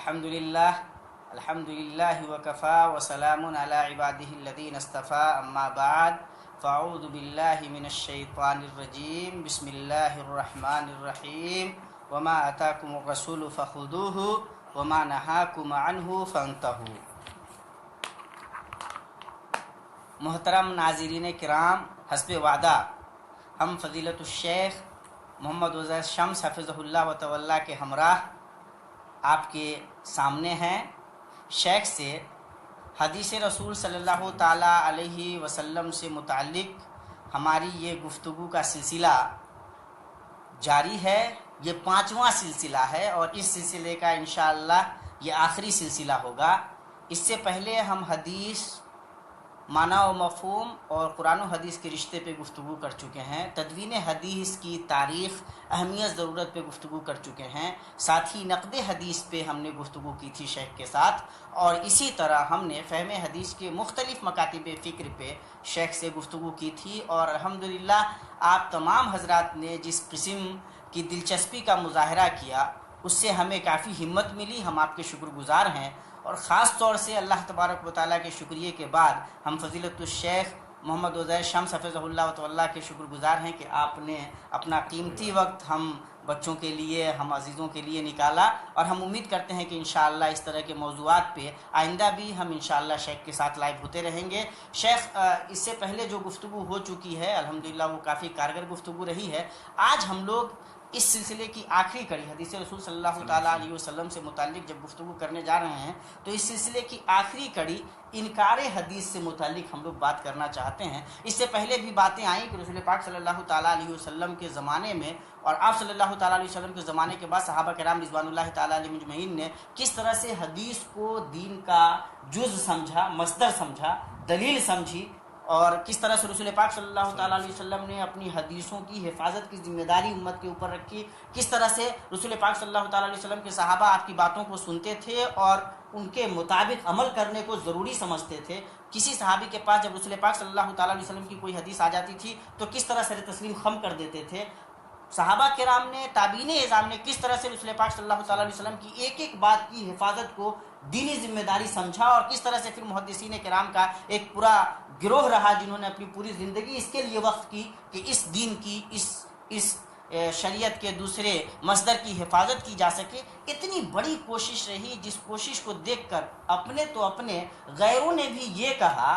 الحمد للہ وکفا وسلام علی عبادہ الذین اصطفیٰ اما بعد فاعوذ باللہ من الشیطان الرجیم بسم اللہ الرحمن الرحیم وما آتاکم الرسول فخذوہ وما نہاکم عنہ فانتہوا۔ محترم ناظرین کرام، حسب وعدہ ہم فضیلت الشیخ محمد عزیر شمس حفظہ اللہ و تولیٰ کے ہمراہ آپ کے سامنے ہیں۔ شیخ سے حدیث رسول صلی اللہ تعالیٰ علیہ وسلم سے متعلق ہماری یہ گفتگو کا سلسلہ جاری ہے۔ یہ 5واں سلسلہ ہے اور اس سلسلے کا انشاءاللہ یہ آخری سلسلہ ہوگا۔ اس سے پہلے ہم حدیث معنی و مفہوم اور قرآن و حدیث کے رشتے پہ گفتگو کر چکے ہیں۔ تدوین حدیث کی تاریخ، اہمیت، ضرورت پہ گفتگو کر چکے ہیں۔ ساتھ ہی نقد حدیث پہ ہم نے گفتگو کی تھی شیخ کے ساتھ، اور اسی طرح ہم نے فہم حدیث کے مختلف مکاتب فکر پہ شیخ سے گفتگو کی تھی، اور الحمدللہ آپ تمام حضرات نے جس قسم کی دلچسپی کا مظاہرہ کیا اس سے ہمیں کافی ہمت ملی۔ ہم آپ کے شکر گزار ہیں، اور خاص طور سے اللہ تبارک و تعالیٰ کے شکریہ کے بعد ہم فضیلت الشیخ محمد عزیر شمس حفظہ اللہ و تولیٰ کے شکر گزار ہیں کہ آپ نے اپنا قیمتی وقت ہم بچوں کے لیے، ہم عزیزوں کے لیے نکالا، اور ہم امید کرتے ہیں کہ انشاءاللہ اس طرح کے موضوعات پہ آئندہ بھی ہم انشاءاللہ شیخ کے ساتھ لائیو ہوتے رہیں گے۔ شیخ اس سے پہلے جو گفتگو ہو چکی ہے الحمدللہ وہ کافی کارگر گفتگو رہی ہے۔ آج ہم لوگ اس سلسلے کی آخری کڑی حدیث رسول صلی اللہ تعالیٰ علیہ وسلم سے متعلق جب گفتگو کرنے جا رہے ہیں تو اس سلسلے کی آخری کڑی انکار حدیث سے متعلق ہم لوگ بات کرنا چاہتے ہیں۔ اس سے پہلے بھی باتیں آئیں کہ رسول پاک صلی اللہ تعالیٰ علیہ وسلم کے زمانے میں اور آپ صلی اللہ تعالیٰ علیہ وسلم کے زمانے کے بعد صحابہ کرام رضوان اللہ تعالیٰ علیہ مجمعین نے کس طرح سے حدیث کو دین کا جز سمجھا، مصدر سمجھا، دلیل سمجھی، اور کس طرح سے رسول پاک صلی اللہ تعالیٰ علیہ وسلم نے اپنی حدیثوں کی حفاظت کی ذمہ داری امت کے اوپر رکھی، کس طرح سے رسول پاک صلی اللہ تعالیٰ علیہ وسلم کے صحابہ آپ کی باتوں کو سنتے تھے اور ان کے مطابق عمل کرنے کو ضروری سمجھتے تھے۔ کسی صحابی کے پاس جب رسول پاک صلی اللہ تعالیٰ علیہ وسلم کی کوئی حدیث آ جاتی تھی تو کس طرح سر تسلیم خم کر دیتے تھے۔ صحابہ کرام نے، تابعین اعظام نے کس طرح سے رسول پاک صلی اللہ تعالیٰ علیہ وسلم کی ایک ایک بات کی حفاظت کو دینی ذمہ داری سمجھا، اور کس طرح سے پھر محدثین کرام کا ایک پورا گروہ رہا جنہوں نے اپنی پوری زندگی اس کے لیے وقف کی کہ اس دین کی، اس شریعت کے دوسرے مصدر کی حفاظت کی جا سکے۔ اتنی بڑی کوشش رہی جس کوشش کو دیکھ کر اپنے تو اپنے غیروں نے بھی یہ کہا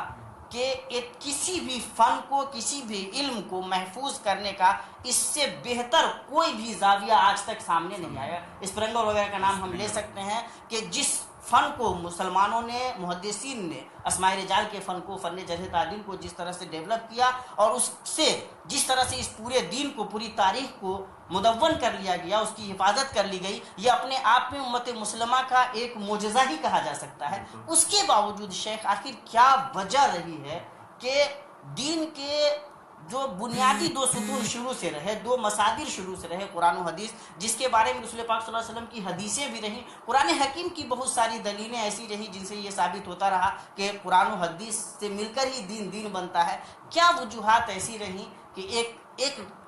کہ کسی بھی فن کو، کسی بھی علم کو محفوظ کرنے کا اس سے بہتر کوئی بھی زاویہ آج تک سامنے نہیں آیا۔ اسپرنگر وغیرہ کا نام ہم لے سکتے ہیں کہ جس فن کو مسلمانوں نے، محدثین نے اسماء رجال کے فن کو، فن جرح تعدیل کو جس طرح سے ڈیولپ کیا، اور اس سے جس طرح سے اس پورے دین کو، پوری تاریخ کو مدون کر لیا گیا، اس کی حفاظت کر لی گئی، یہ اپنے آپ میں امت مسلمہ کا ایک معجزہ ہی کہا جا سکتا ہے۔ اس کے باوجود شیخ آخر کیا وجہ رہی ہے کہ دین کے جو بنیادی دو ستون شروع سے رہے، دو مصادر شروع سے رہے، قرآن و حدیث، جس کے بارے میں رسول پاک صلی اللہ علیہ وسلم کی حدیثیں بھی رہیں، قرآن حکیم کی بہت ساری دلیلیں ایسی رہیں جن سے یہ ثابت ہوتا رہا کہ قرآن و حدیث سے مل کر ہی دین بنتا ہے۔ کیا وجوہات ایسی رہیں کہ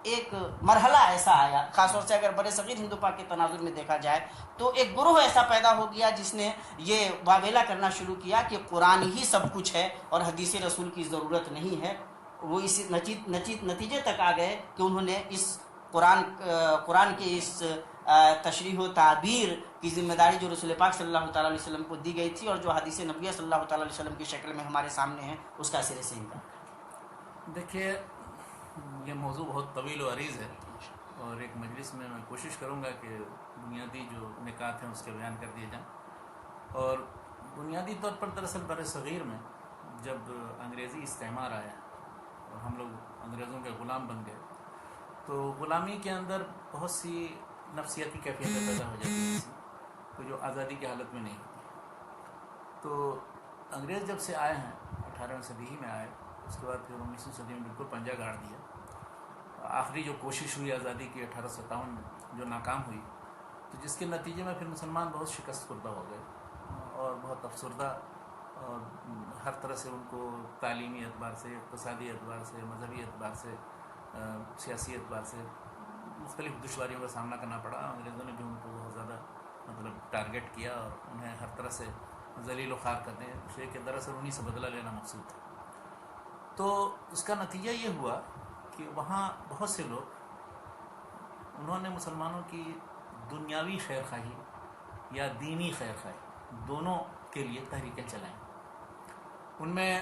ایک مرحلہ ایسا آیا، خاص طور سے اگر برِ صغیر ہند و پاک کے تناظر میں دیکھا جائے تو ایک گروہ ایسا پیدا ہو گیا جس نے یہ واویلا کرنا شروع کیا کہ قرآن ہی سب کچھ ہے اور حدیث رسول کی ضرورت نہیں ہے۔ وہ اس نتیجے تک آ گئے کہ انہوں نے اس قرآن کے اس تشریح و تعبیر کی ذمہ داری جو رسول پاک صلی اللہ تعالیٰ علیہ وسلم کو دی گئی تھی اور جو حدیث نبویہ صلی اللہ تعالیٰ علیہ وسلم کی شکل میں ہمارے سامنے ہے، اس کا سرے سے انکار کر۔ دیکھیے، یہ موضوع بہت طویل و عریض ہے، اور ایک مجلس میں کوشش کروں گا کہ بنیادی جو نکات ہیں اس کے بیان کر دیے جائیں۔ اور بنیادی طور پر دراصل برِ صغیر میں جب انگریزی استعمار آیا اور ہم لوگ انگریزوں کے غلام بن گئے تو غلامی کے اندر بہت سی نفسیاتی کیفیتیں پیدا ہو جاتی ہیں تو جو آزادی کی حالت میں نہیں ہوتی۔ تو انگریز جب سے آئے ہیں 18ویں صدی ہی میں آئے، اس کے بعد پھر 19ویں صدی میں بالکل پنجہ گاڑ دیا۔ آخری جو کوشش ہوئی آزادی کی 1857 میں جو ناکام ہوئی، تو جس کے نتیجے میں پھر مسلمان بہت شکست خوردہ ہو گئے اور بہت افسردہ، اور ہر طرح سے ان کو تعلیمی اعتبار سے، اقتصادی اعتبار سے، مذہبی اعتبار سے، سیاسی اعتبار سے مختلف دشواریوں کا سامنا کرنا پڑا۔ انگریزوں نے بھی ان کو بہت زیادہ مطلب ٹارگٹ کیا اور انہیں ہر طرح سے ذلیل و خوار کرنے سے کہ دراصل انہیں سے بدلہ لینا مقصود تھا. تو اس کا نتیجہ یہ ہوا کہ وہاں بہت سے لوگ انہوں نے مسلمانوں کی دنیاوی خیر خواہی یا دینی خیر خواہی دونوں کے لیے تحریکیں چلائیں. ان میں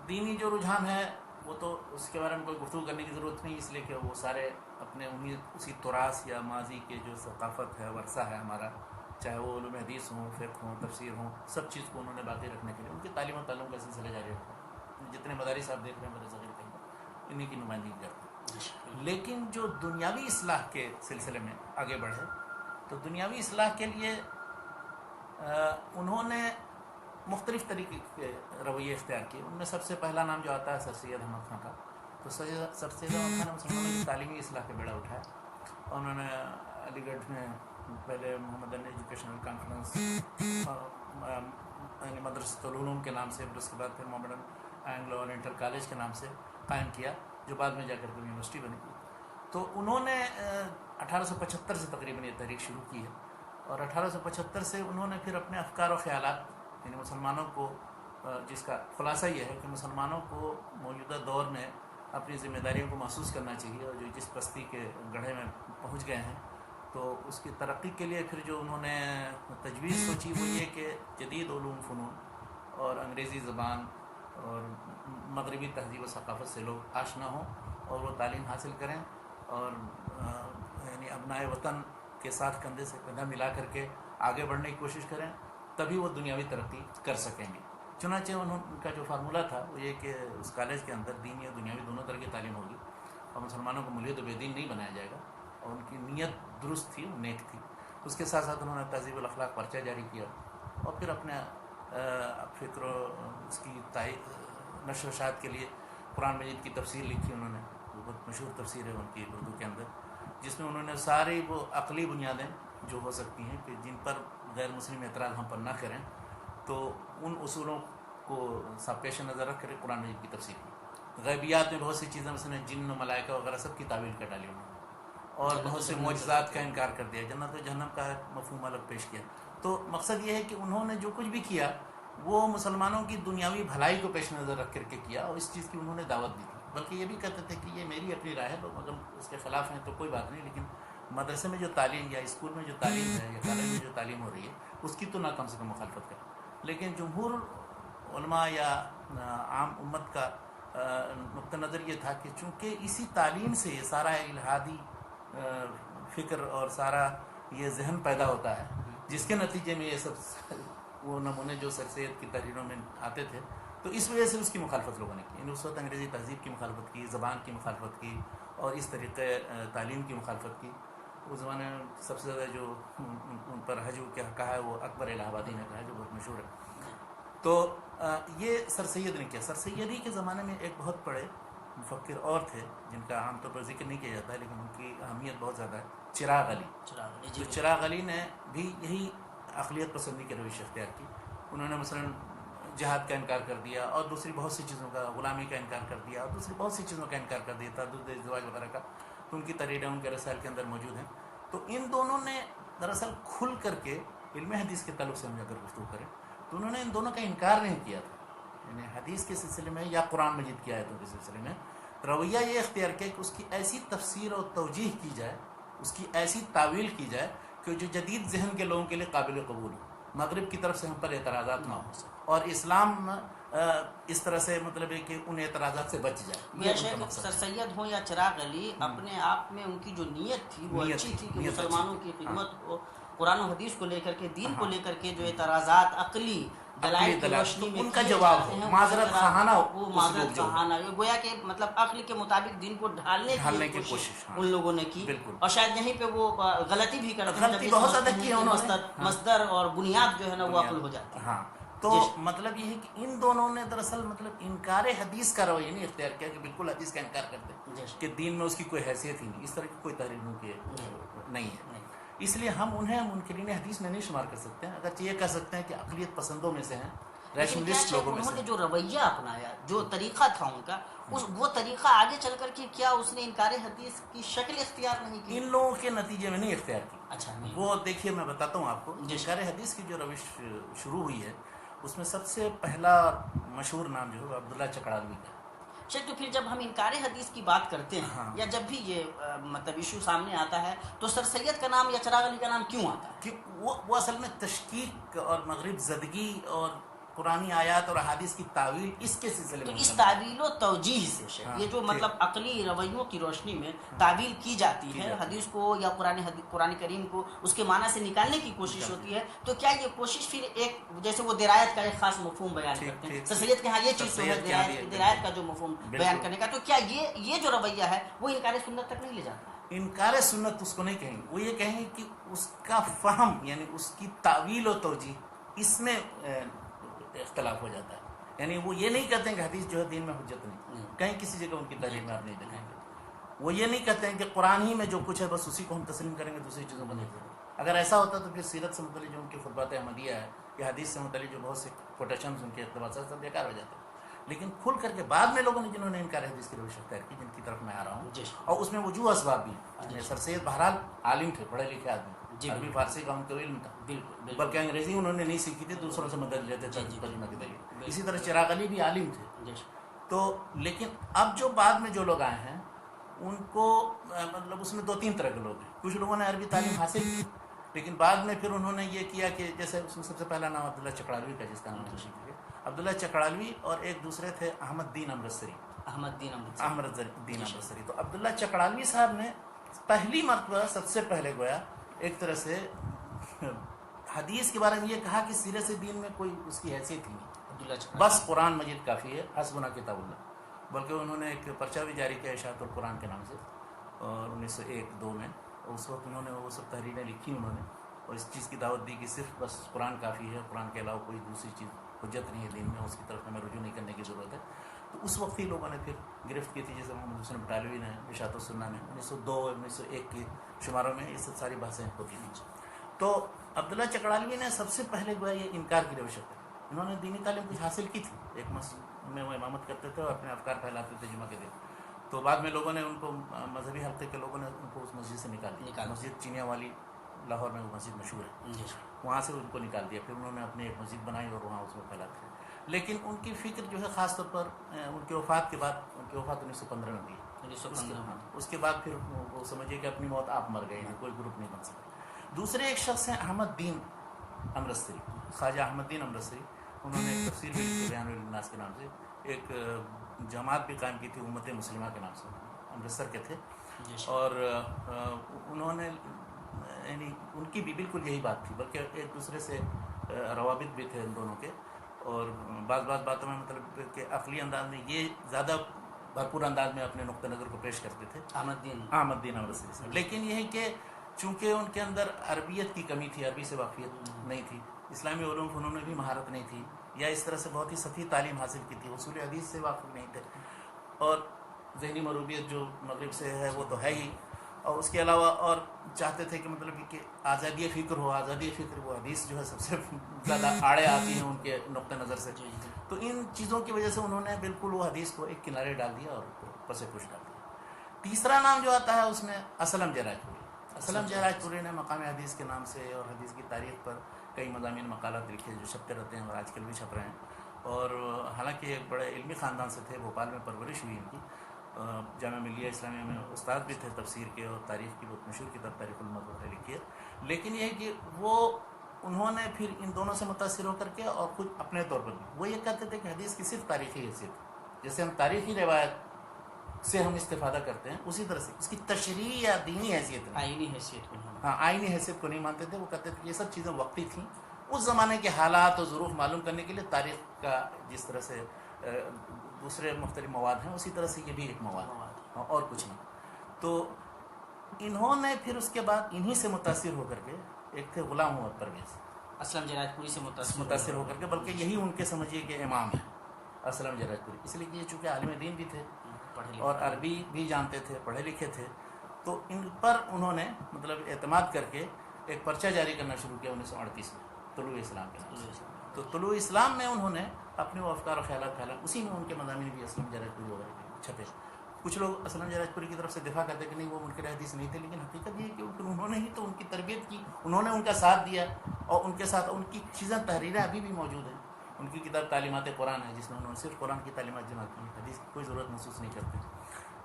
دینی جو رجحان ہے وہ تو اس کے بارے میں کوئی گفتگو کرنے کی ضرورت نہیں، اس لیے کہ وہ سارے اپنے اسی تراث یا ماضی کے جو ثقافت ہے ورثہ ہے ہمارا، چاہے وہ علوم حدیث ہوں، فقہ ہوں، تفسیر ہوں، سب چیز کو انہوں نے باقی رکھنے کے لیے ان کی تعلیم و تعلم کا سلسلہ جاری رکھا. جتنے مدارس آپ دیکھ رہے ہیں بڑے صغیر کہیں انہیں کی نمائندگی کرتے ہیں. لیکن جو دنیاوی اصلاح کے سلسلے میں آگے بڑھے تو دنیاوی اصلاح کے لیے انہوں نے مختلف طریقے کے رویے اختیار کیے. ان میں سب سے پہلا نام جو آتا ہے سر سید احمد خان کا. تو سر سید احمد خان نے مسلمانوں کی تعلیمی اصلاح کے بیڑا اٹھایا. انہوں نے علی گڑھ میں پہلے محمد علی ایجوکیشنل کانفرنس یعنی مدرسۃ العلوم کے نام سے، پھر اس کے بعد پھر محمد اینگلو اورینٹل کالج کے نام سے قائم کیا، جو بعد میں جا کر کے یونیورسٹی بنی. تو انہوں نے 1875 سے تقریباً یہ تحریک شروع کی ہے، اور 1875 سے انہوں نے پھر اپنے افکار و خیالات یعنی مسلمانوں کو، جس کا خلاصہ یہ ہے کہ مسلمانوں کو موجودہ دور میں اپنی ذمہ داریوں کو محسوس کرنا چاہیے، اور جو جس پستی کے گڑھے میں پہنچ گئے ہیں تو اس کی ترقی کے لیے پھر جو انہوں نے تجویز سوچی وہ یہ کہ جدید علوم فنون اور انگریزی زبان اور مغربی تہذیب و ثقافت سے لوگ آشنا ہوں اور وہ تعلیم حاصل کریں، اور یعنی ابنائے وطن کے ساتھ کندھے سے کندھا ملا کر کے آگے بڑھنے کی کوشش کریں، تبھی وہ دنیاوی ترقی کر سکیں گے. چنانچہ ان کا جو فارمولہ تھا وہ یہ کہ اس کالج کے اندر دینی اور دنیاوی دونوں طرح کی تعلیم ہوگی، اور مسلمانوں کو ملحد و بے دین نہیں بنایا جائے گا، اور ان کی نیت درست تھی، نیک تھی. اس کے ساتھ ساتھ انہوں نے تہذیب الاخلاق پرچہ جاری کیا، اور پھر اپنے فکر و اس کی نشر و اشاعت کے لیے قرآن مجید کی تفسیر لکھی. انہوں نے بہت مشہور تفسیر ہے ان کی اردو کے اندر، جس میں انہوں نے ساری وہ عقلی بنیادیں جو ہو سکتی ہیں کہ جن پر غیر مسلم اعتراض ہم پر نہ کریں، تو ان اصولوں کو پیش نظر رکھ کر قرآن مجید کی تفسیر کی. غیبیات میں بہت سی چیزیں مثلا جن و ملائکہ وغیرہ سب کی تعویل کر ڈالی انہوں نے، اور بہت سے معجزات کا انکار کر دیا، جنت و جہنم کا مفہوم الگ پیش کیا. تو مقصد یہ ہے کہ انہوں نے جو کچھ بھی کیا وہ مسلمانوں کی دنیاوی بھلائی کو پیش نظر رکھ کر کے کیا، اور اس چیز کی انہوں نے دعوت دی تھی. بلکہ یہ بھی کہتے تھے کہ یہ میری اپنی رائے ہے، لوگ اگر اس کے خلاف ہیں تو کوئی بات نہیں، لیکن مدرسے میں جو تعلیم یا اسکول میں جو تعلیم ہے یا کالج میں جو تعلیم ہو رہی ہے اس کی تو نہ کم سے کم مخالفت کریں. لیکن جمہور علماء یا عام امت کا نقطہ نظر یہ تھا کہ چونکہ اسی تعلیم سے یہ سارا الہادی فکر اور سارا یہ ذہن پیدا ہوتا ہے، جس کے نتیجے میں یہ سب وہ نمونے جو سر سید کی تحریروں میں آتے تھے، تو اس وجہ سے اس کی مخالفت لوگوں نے کی. اس وقت انگریزی تہذیب کی مخالفت کی، زبان کی مخالفت کی، اور اس طریقے تعلیم کی مخالفت کی. اس زمانے میں سب سے زیادہ جو ان پر حجو کیا کہا ہے وہ اکبر الہ آبادی نے کہا ہے، جو بہت مشہور ہے. تو یہ سر سید نے کیا. سر سیدی کے زمانے میں ایک بہت بڑے مفکر اور تھے جن کا عام طور پر ذکر نہیں کیا جاتا ہے، لیکن ان کی اہمیت بہت زیادہ ہے. چراغ علی. تو چراغ علی نے بھی یہی اقلیت پسندی کے روش اختیار کی. انہوں نے مثلا جہاد کا انکار کر دیا، اور دوسری بہت سی چیزوں کا، غلامی کا انکار کر دیا، اور دوسری بہت سی چیزوں کا انکار کر دیا، تعدد ازدواج وغیرہ کا. تو ان کی تحریریں ان کے رسائل کے اندر موجود ہیں. تو ان دونوں نے دراصل کھل کر کے علم حدیث کے تعلق سے ہم اگر گفتگو کریں تو انہوں نے ان دونوں کا انکار نہیں کیا تھا. یعنی حدیث کے سلسلے میں یا قرآن مجید کی آیتوں کے سلسلے میں رویہ یہ اختیار کیا کہ اس کی ایسی تفسیر اور توجیح کی جائے، اس کی ایسی تعویل کی جائے کہ جو جدید ذہن کے لوگوں کے لیے قابل قبول ہو، مغرب کی طرف سے ہم پر اعتراضات نہ ہو، اور اسلام اس طرح سے مطلب ہے کہ ان اعتراضات سے بچ جائے. سر سید ہوں یا چراغ علی، اپنے آپ میں ان کی جو نیت تھی وہ اچھی تھی کہ مسلمانوں کی خدمت کو، قرآن و حدیث کو لے کر کے، دین کو لے کر کے جو اعتراضات عقلی دلائل کی روشنی میں ان کا جواب ہے معذرت خواہانہ، وہ معذرت خواہانہ، گویا کہ مطلب عقل کے مطابق دین کو ڈھالنے کی کوشش ان لوگوں نے کی. اور شاید یہیں پہ وہ غلطی بھی کرتے ہیں، بہت زیادہ کی مصدر اور بنیاد جو ہے نا وہ عقل ہو جاتی ہے. تو مطلب یہ ہے کہ ان دونوں نے دراصل مطلب انکار حدیث کا رویہ نہیں اختیار کیا کہ بالکل حدیث کا انکار کرتے کہ دین میں اس کی کوئی حیثیت ہی نہیں. اس طرح کی کوئی تحریر نہیں ہے. اس لیے ہم انہیں منکرین حدیث میں نہیں شمار کر سکتے ہیں، اگرچہ یہ کہہ سکتے ہیں کہ عقلیت پسندوں میں سے ہیں، ریشنلسٹ لوگوں میں انہوں نے سے. جو رویہ اپنایا، جو طریقہ تھا ان کا، وہ طریقہ آگے چل کر کے کیا اس نے انکار حدیث کی شکل اختیار نہیں کی؟ ان لوگوں کے نتیجے میں نہیں اختیار کی. اچھا نہیں. وہ دیکھیے میں بتاتا ہوں آپ کو، جی. انکار حدیث کی جو روش شروع ہوئی ہے اس میں سب سے پہلا مشہور نام جو ہے عبداللہ چکڑالوی کا. تو پھر جب ہم انکار حدیث کی بات کرتے ہیں، ہاں. یا جب بھی یہ مطلب ایشو سامنے آتا ہے، تو سر سید کا نام یا چراغ علی کا نام کیوں آتا ہے؟ کہ وہ اصل میں تشکیک اور مغرب زدگی اور قرآنی آیات اور احادیث کی تعویل اس کے سلسلے تو میں اس تعویل و توجیہ سے شیخ، ہاں، یہ جو مطلب عقلی رویوں کی روشنی میں تعویل کی جاتی ہے حدیث کو یا قرآن کریم کو اس کے معنی سے نکالنے کی کوشش ہوتی ہے، تو کیا یہ کوشش پھر ایک جیسے وہ درایت کا ایک خاص مفہوم بیان کرتے ہیں، سر سید کے ہاں یہ چیز تو ہے درایت کا جو مفہوم بیان کرنے کا، تو کیا یہ جو رویہ ہے وہ انکار سنت تک نہیں لے جاتا؟ انکار سنت اس کو نہیں کہیں گے، وہ یہ کہیں گے کہ اس کا فہم یعنی اس کی تعویل و توجیہ اس میں اختلاف ہو جاتا ہے. یعنی وہ یہ نہیں کہتے ہیں کہ حدیث جو ہے دین میں حجت نہیں، کہیں کسی جگہ ان کی تحریر میں آپ نہیں دیکھیں گے. وہ یہ نہیں کہتے ہیں کہ قرآن ہی میں جو کچھ ہے بس اسی کو ہم تسلیم کریں گے، دوسری چیزوں کو نہیں کریں گے. اگر ایسا ہوتا تو پھر سیرت سے متعلق جو ان کی خطبات احمدیہ ہے یا حدیث سے متعلق جو بہت سے کوٹیشنز ان کے اقتباسات سب بیکار ہو جاتے ہیں. لیکن کھل کر کے بعد میں لوگوں نے جنہوں نے انکار حدیث کی روش اختیار کی، جن کی طرف میں آ رہا ہوں، اور اس میں وجوہ اسباب بھی. سر سید بہرحال عالم تھے، پڑھے لکھے آدمی، عربی فارسی کا ان کو علم تھا، بلکہ انگریزی انہوں نے نہیں سیکھی تھی، دوسروں سے مدد لیتے تھے ترجمہ کے ذریعے. اسی طرح چراغ علی بھی عالم تھے. تو لیکن اب جو بعد میں جو لوگ آئے ہیں ان کو مطلب اس میں دو تین طرح کے لوگ ہیں. کچھ لوگوں نے عربی تعلیم حاصل کی، لیکن بعد میں پھر انہوں نے یہ کیا کہ جیسے اس میں سب سے پہلا نام عبداللہ چکڑالوی کا، جس کا نام عبداللہ چکڑالوی، اور ایک دوسرے تھے احمد دین امرتسری. تو عبداللہ چکڑالوی صاحب نے پہلی مرتبہ سب سے پہلے گویا ایک طرح سے حدیث کے بارے میں یہ کہا کہ سیرے سے دین میں کوئی اس کی حیثیت ہی نہیں، بس قرآن مجید کافی ہے، حسبنا کتاب اللہ. بلکہ انہوں نے ایک پرچہ بھی جاری کیا اشاعت القرآن کے نام سے، اور 1901-2 میں اس وقت انہوں نے وہ سب تحریریں لکھی انہوں نے، اور اس چیز کی دعوت دی کہ صرف بس قرآن کافی ہے، قرآن کے علاوہ کوئی دوسری چیز حجت نہیں ہے دین میں، اس کی طرف ہمیں رجوع نہیں کرنے کی ضرورت ہے. تو اس وقت ہی لوگوں نے پھر گرفت کی تھی، جیسے محمد حسین بٹالوی نے اشاعت السنہ میں 1902-1901 کے شماروں میں یہ سب ساری بحثیں ہوتی تھیں. تو عبداللہ چکڑالوی نے سب سے پہلے گویا یہ انکار کی روش اختیار. انہوں نے دینی تعلیم کچھ حاصل کی تھی، ایک مسجد میں وہ امامت کرتے تھے اور اپنے افکار پھیلاتے تھے جمعہ کے دن. تو بعد میں لوگوں نے ان کو، مذہبی حلقے کے لوگوں نے ان کو اس مسجد سے نکال دیا. مسجد چینیا والی لاہور میں وہ مسجد مشہور ہے، وہاں سے ان کو نکال دیا. پھر انہوں نے اپنی ایک مسجد بنائی اور وہاں اس میں پھیلاتے تھے. لیکن ان کی فکر جو ہے خاص طور پر ان کی وفات کے بعد، ان کی وفات 1915 میں ہوئی. اس کے بعد پھر وہ سمجھے کہ اپنی موت آپ مر گئے ہیں، کوئی گروپ نہیں بن سکتا. دوسرے ایک شخص ہیں احمد دین امرتسری، خواجہ احمد دین امرتسری. انہوں نے ایک تفسیر بھی لکھی بیان الناس کے نام سے، ایک جماعت بھی قائم کی تھی امت مسلمہ کے نام سے، امرتسر کے تھے. اور انہوں نے یعنی ان کی بھی بالکل یہی بات تھی، بلکہ ایک دوسرے سے روابط بھی تھے ان دونوں کے. اور بعض باتوں میں مطلب کہ عقلی انداز میں یہ زیادہ بھرپور انداز میں اپنے نقطہ نظر کو پیش کرتے تھے احمد دین امرتسری صاحب. لیکن یہ ہے کہ چونکہ ان کے اندر عربیت کی کمی تھی، عربی سے واقفیت نہیں تھی، اسلامی علوم فنون میں بھی مہارت نہیں تھی، یا اس طرح سے بہت ہی سطحی تعلیم حاصل کی تھی، اصول حدیث سے واقف نہیں تھے، اور ذہنی مروبیت جو مغرب سے ہے وہ تو ہے ہی، اور اس کے علاوہ اور چاہتے تھے کہ مطلب کہ آزادی فکر ہو. آزادی فکر وہ حدیث جو ہے سب سے زیادہ آڑے آتی ہیں ان کے نقطہ نظر سے. تو ان چیزوں کی وجہ سے انہوں نے بالکل وہ حدیث کو ایک کنارے ڈال دیا اور پس پش ڈال دیا. تیسرا نام جو آتا ہے اس میں اسلم جراج پوری. اسلم جراج پوری نے مقام حدیث کے نام سے اور حدیث کی تاریخ پر کئی مضامین مقالات لکھے جو چھپتے رہتے ہیں اور آج کل بھی چھپ رہے ہیں. اور حالانکہ ایک بڑے علمی خاندان سے تھے، بھوپال میں پرورش ہوئی ان کی، جامعہ ملیہ اسلامیہ میں استاد بھی تھے تفسیر کے، اور تاریخ کی بہت مشہور کتاب تاریخ الامت وغیرہ لکھی ہے. لیکن یہ ہے کہ انہوں نے پھر ان دونوں سے متاثر ہو کر کے اور خود اپنے طور پر بھی وہ یہ کہتے تھے کہ حدیث کی صرف تاریخی حیثیت، جیسے ہم تاریخی روایت سے ہم استفادہ کرتے ہیں اسی طرح سے اس کی تشریح یا دینی حیثیت نہیں، آئینی حیثیت کو نہیں مانتے تھے. وہ کہتے تھے کہ یہ سب چیزیں وقتی تھیں، اس زمانے کے حالات اور ظروف معلوم کرنے کے لیے تاریخ کا جس طرح سے دوسرے مختلف مواد ہیں اسی طرح سے یہ بھی ایک مواد اور کچھ نہیں. تو انہوں نے پھر اس کے بعد انہی سے متاثر ہو کر کے، ایک تھے غلام محمد پرویز، اسلم جراج پوری سے متاثر ہو کر کے، بلکہ یہی ان کے سمجھیے کہ امام ہے اسلم جراج پوری، اس لیے کہ یہ چونکہ عالم دین بھی تھے اور عربی بھی جانتے تھے، پڑھے لکھے تھے. تو ان پر انہوں نے مطلب اعتماد کر کے ایک پرچہ جاری کرنا شروع کیا 1938 میں طلوع اسلام کے نام سے. تو طلوع اسلام میں انہوں نے اپنے وہ افکار و خیالات پھیلائے، اسی میں ان کے مضامین بھی اسلم جراج پوری وغیرہ کے چھپے. کچھ لوگ اسلم جراج پوری کی طرف سے دفاع کرتے کہ نہیں وہ منکر حدیث نہیں تھے، لیکن حقیقت یہ ہے کہ انہوں نے ہی تو ان کی تربیت کی، انہوں نے ان کا ساتھ دیا، اور ان کے ساتھ ان کی چیزیں تحریریں ابھی بھی موجود ہیں. ان کی کتاب تعلیمات قرآن ہے جس میں انہوں نے صرف قرآن کی تعلیمات جمع کی ہیں، حدیث کی کوئی ضرورت محسوس نہیں کرتے.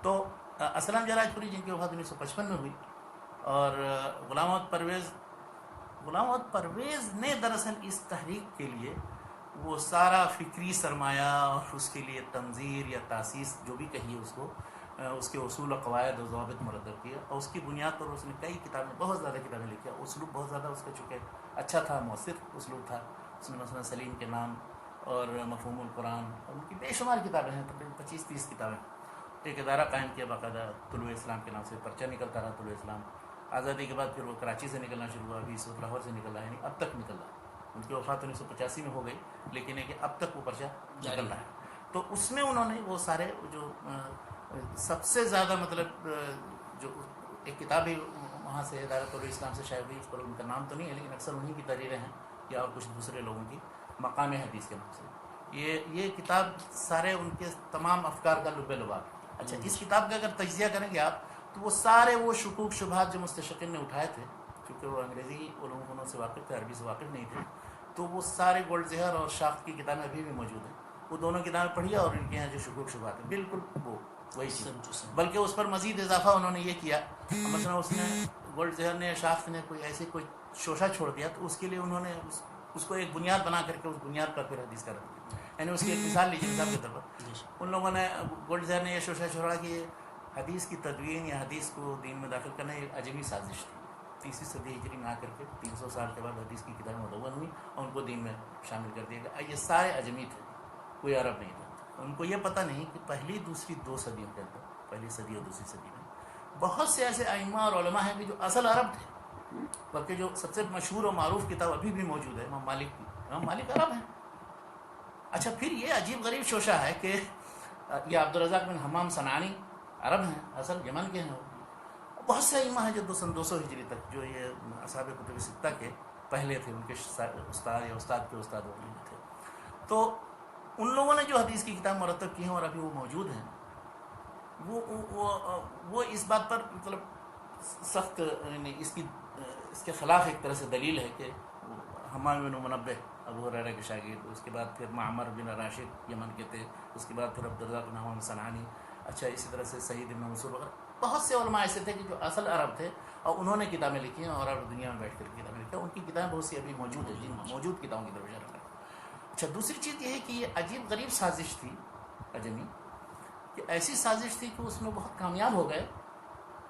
تو اسلم جراج پوری جن کی وفات 1955 میں ہوئی، اور غلام محمد پرویز نے دراصل اس تحریک کے لیے وہ سارا فکری سرمایہ اور اس کے لیے تنظیر یا تاسیس جو بھی کہیے اس کو، اس کے اصول و قواعد و ضوابط مرتب کیا، اور اس کی بنیاد پر اس نے کئی کتابیں، بہت زیادہ کتابیں لکھی. اسلوب بہت زیادہ اس کا چونکہ اچھا تھا، مؤثر اسلوب تھا. اس نے مثلا سلیم کے نام اور مفہوم القرآن اور ان کی بے شمار کتابیں ہیں، تقریباً 25-30 کتابیں. ایک ادارہ قائم کیا باقاعدہ طلوع اسلام کے نام سے، پرچہ نکلتا رہا طلوع اسلام. آزادی کے بعد پھر وہ کراچی سے نکلنا شروع ہوا، ابھی اس وقت لاہور سے نکل رہا ہے، یعنی اب تک نکل رہا ہے. ان کی وفات 1985 میں ہو گئی، لیکن ہے کہ اب تک وہ پرچہ نکل رہا ہے. تو اس میں انہوں نے وہ سارے جو سب سے زیادہ مطلب جو ایک کتاب ہی وہاں سے ادارہ طلوع اسلام سے شائع ہوئی، اس پر ان کا نام تو نہیں ہے لیکن اکثر انہیں کی تحریریں ہیں، یا اور کچھ دوسرے لوگوں کی، مقام حدیث کے نام سے. یہ کتاب سارے ان کے تمام افکار کا لب لباب. اچھا، اس کتاب کا اگر تجزیہ کریں گے آپ تو وہ سارے وہ شکوک شبہات جو مستشرقین نے اٹھائے تھے، کیونکہ وہ انگریزی علوم فنون سے واقف تھے، عربی سے واقف نہیں تھے، تو وہ سارے گولڈ زہر اور شاخت کی کتابیں ابھی بھی موجود ہیں. وہ دونوں کتابیں پڑھیے اور ان کے یہاں جو شکوک شبہات ہیں بالکل وہی چیز، بلکہ اس پر مزید اضافہ انہوں نے یہ کیا. مثلا اس نے گولڈ زہر نے، شاخت نے کوئی شوشہ چھوڑ دیا تو اس کے لیے انہوں نے اس کو ایک بنیاد بنا کر کے اس بنیاد پر پھر حدیث کا رکھ دیا. یعنی اس کی ایک مثال لیجیے مثال کے طور پر، ان لوگوں نے گولڈ زہر نے یہ شوشہ چھوڑا کہ حدیث کی تدوین یا حدیث کو دین میں داخل کرنا ایک عجمی سازش تھی. 30 صدی ہجری میں آ کر کے 300 سال کے بعد حدیث کی کتابیں مدون ہوئی اور ان کو دین میں شامل کر دیا گیا. یہ سارے عجمی تھے، کوئی عرب نہیں تھا. ان کو یہ پتہ نہیں کہ پہلی دوسری 2 صدیوں کے اندر، پہلی صدی اور دوسری صدی میں بہت سے ایسے ائمہ اور علماء ہیں کہ جو اصل عرب تھے، بلکہ جو سب سے مشہور و معروف کتاب ابھی بھی موجود ہے امام مالک کی، امام مالک عرب ہیں. اچھا، پھر یہ عجیب غریب شوشہ ہے کہ یہ عبدالرزاق بن حمام صنعانی عرب ہیں، اصل یمن کے ہیں. بہت سے ائمہ ہیں جو 200 ہجری تک، جو یہ اصحاب کتب ستہ کے پہلے تھے، ان کے استاد یا استاد کے استاد وغیرہ تھے. تو ان لوگوں نے جو حدیث کی کتاب مرتب کی ہیں اور ابھی وہ موجود ہیں، وہ اس بات پر مطلب سخت، یعنی اس کے خلاف ایک طرح سے دلیل ہے کہ حمام بن منبہ ابو ہریرہ کے شاگرد، اس کے بعد پھر معمر بن راشد یمن کے تھے، اس کے بعد پھر عبدالرزاق بن حمام صنعانی. اچھا، اسی طرح سے سعید بن منصور وغیرہ بہت سے علماء ایسے تھے کہ جو اصل عرب تھے اور انہوں نے کتابیں لکھی ہیں اور عرب دنیا میں بیٹھ کر کتابیں لکھی ہیں. ان کی کتابیں بہت سی ابھی موجود ہیں، جن موجود کتابوں کی طرف اشارہ کریں. اچھا، دوسری چیز یہ ہے کہ یہ عجیب غریب سازش تھی عجمی، کہ ایسی سازش تھی کہ اس میں بہت کامیاب ہو گئے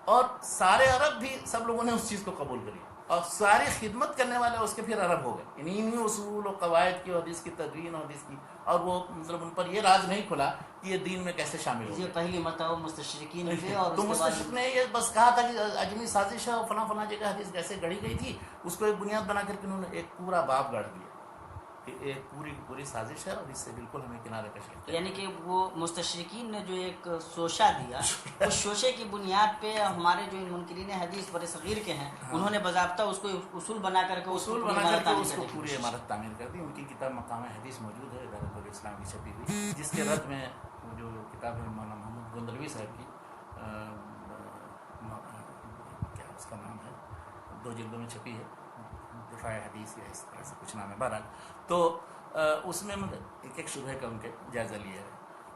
اور سارے عرب بھی، سب لوگوں نے اس چیز کو قبول کر لیا اور ساری خدمت کرنے والے اس کے پھر عرب ہو گئے. یعنی انہیں اصول و قواعد کی، حدیث کی تدوین اور حدیث کی، اور وہ مطلب ان پر یہ راز نہیں کھلا کہ یہ دین میں کیسے شامل ہو. یہ پہلی مرتبہ مستشرقین تھے، اور تو مستشرق نے یہ بس کہا تھا کہ عجمی سازش ہے اور فلاں جگہ حدیث کیسے گڑھی گئی تھی، اس کو ایک بنیاد بنا کر کے انہوں نے ایک پورا باب گڑھ دیا کہ ایک پوری سازش ہے اور اس سے بالکل ہمیں کنارے کشی. یعنی کہ وہ مستشرقین نے جو ایک شوشہ دیا، اس شوشے کی بنیاد پہ ہمارے جو منکرین حدیث بر صغیر کے ہیں، انہوں نے باضابطہ اس کو اصول بنا کر کے اس کو پوری عمارت تعمیر کر دی. ان کی کتاب مقام حدیث موجود ہے ادارۃ الاسلام کی چھپی ہوئی، جس کے رد میں جو کتاب ہے مولانا محمد گندلوی صاحب کی، کیا اس کا نام ہے، 2 جلدوں میں چھپی ہے، دفاع حدیث یا اس طرح سے کچھ نام ہے. بہرحال تو اس میں ایک شبہ کا ان کے جائزہ لیا ہے.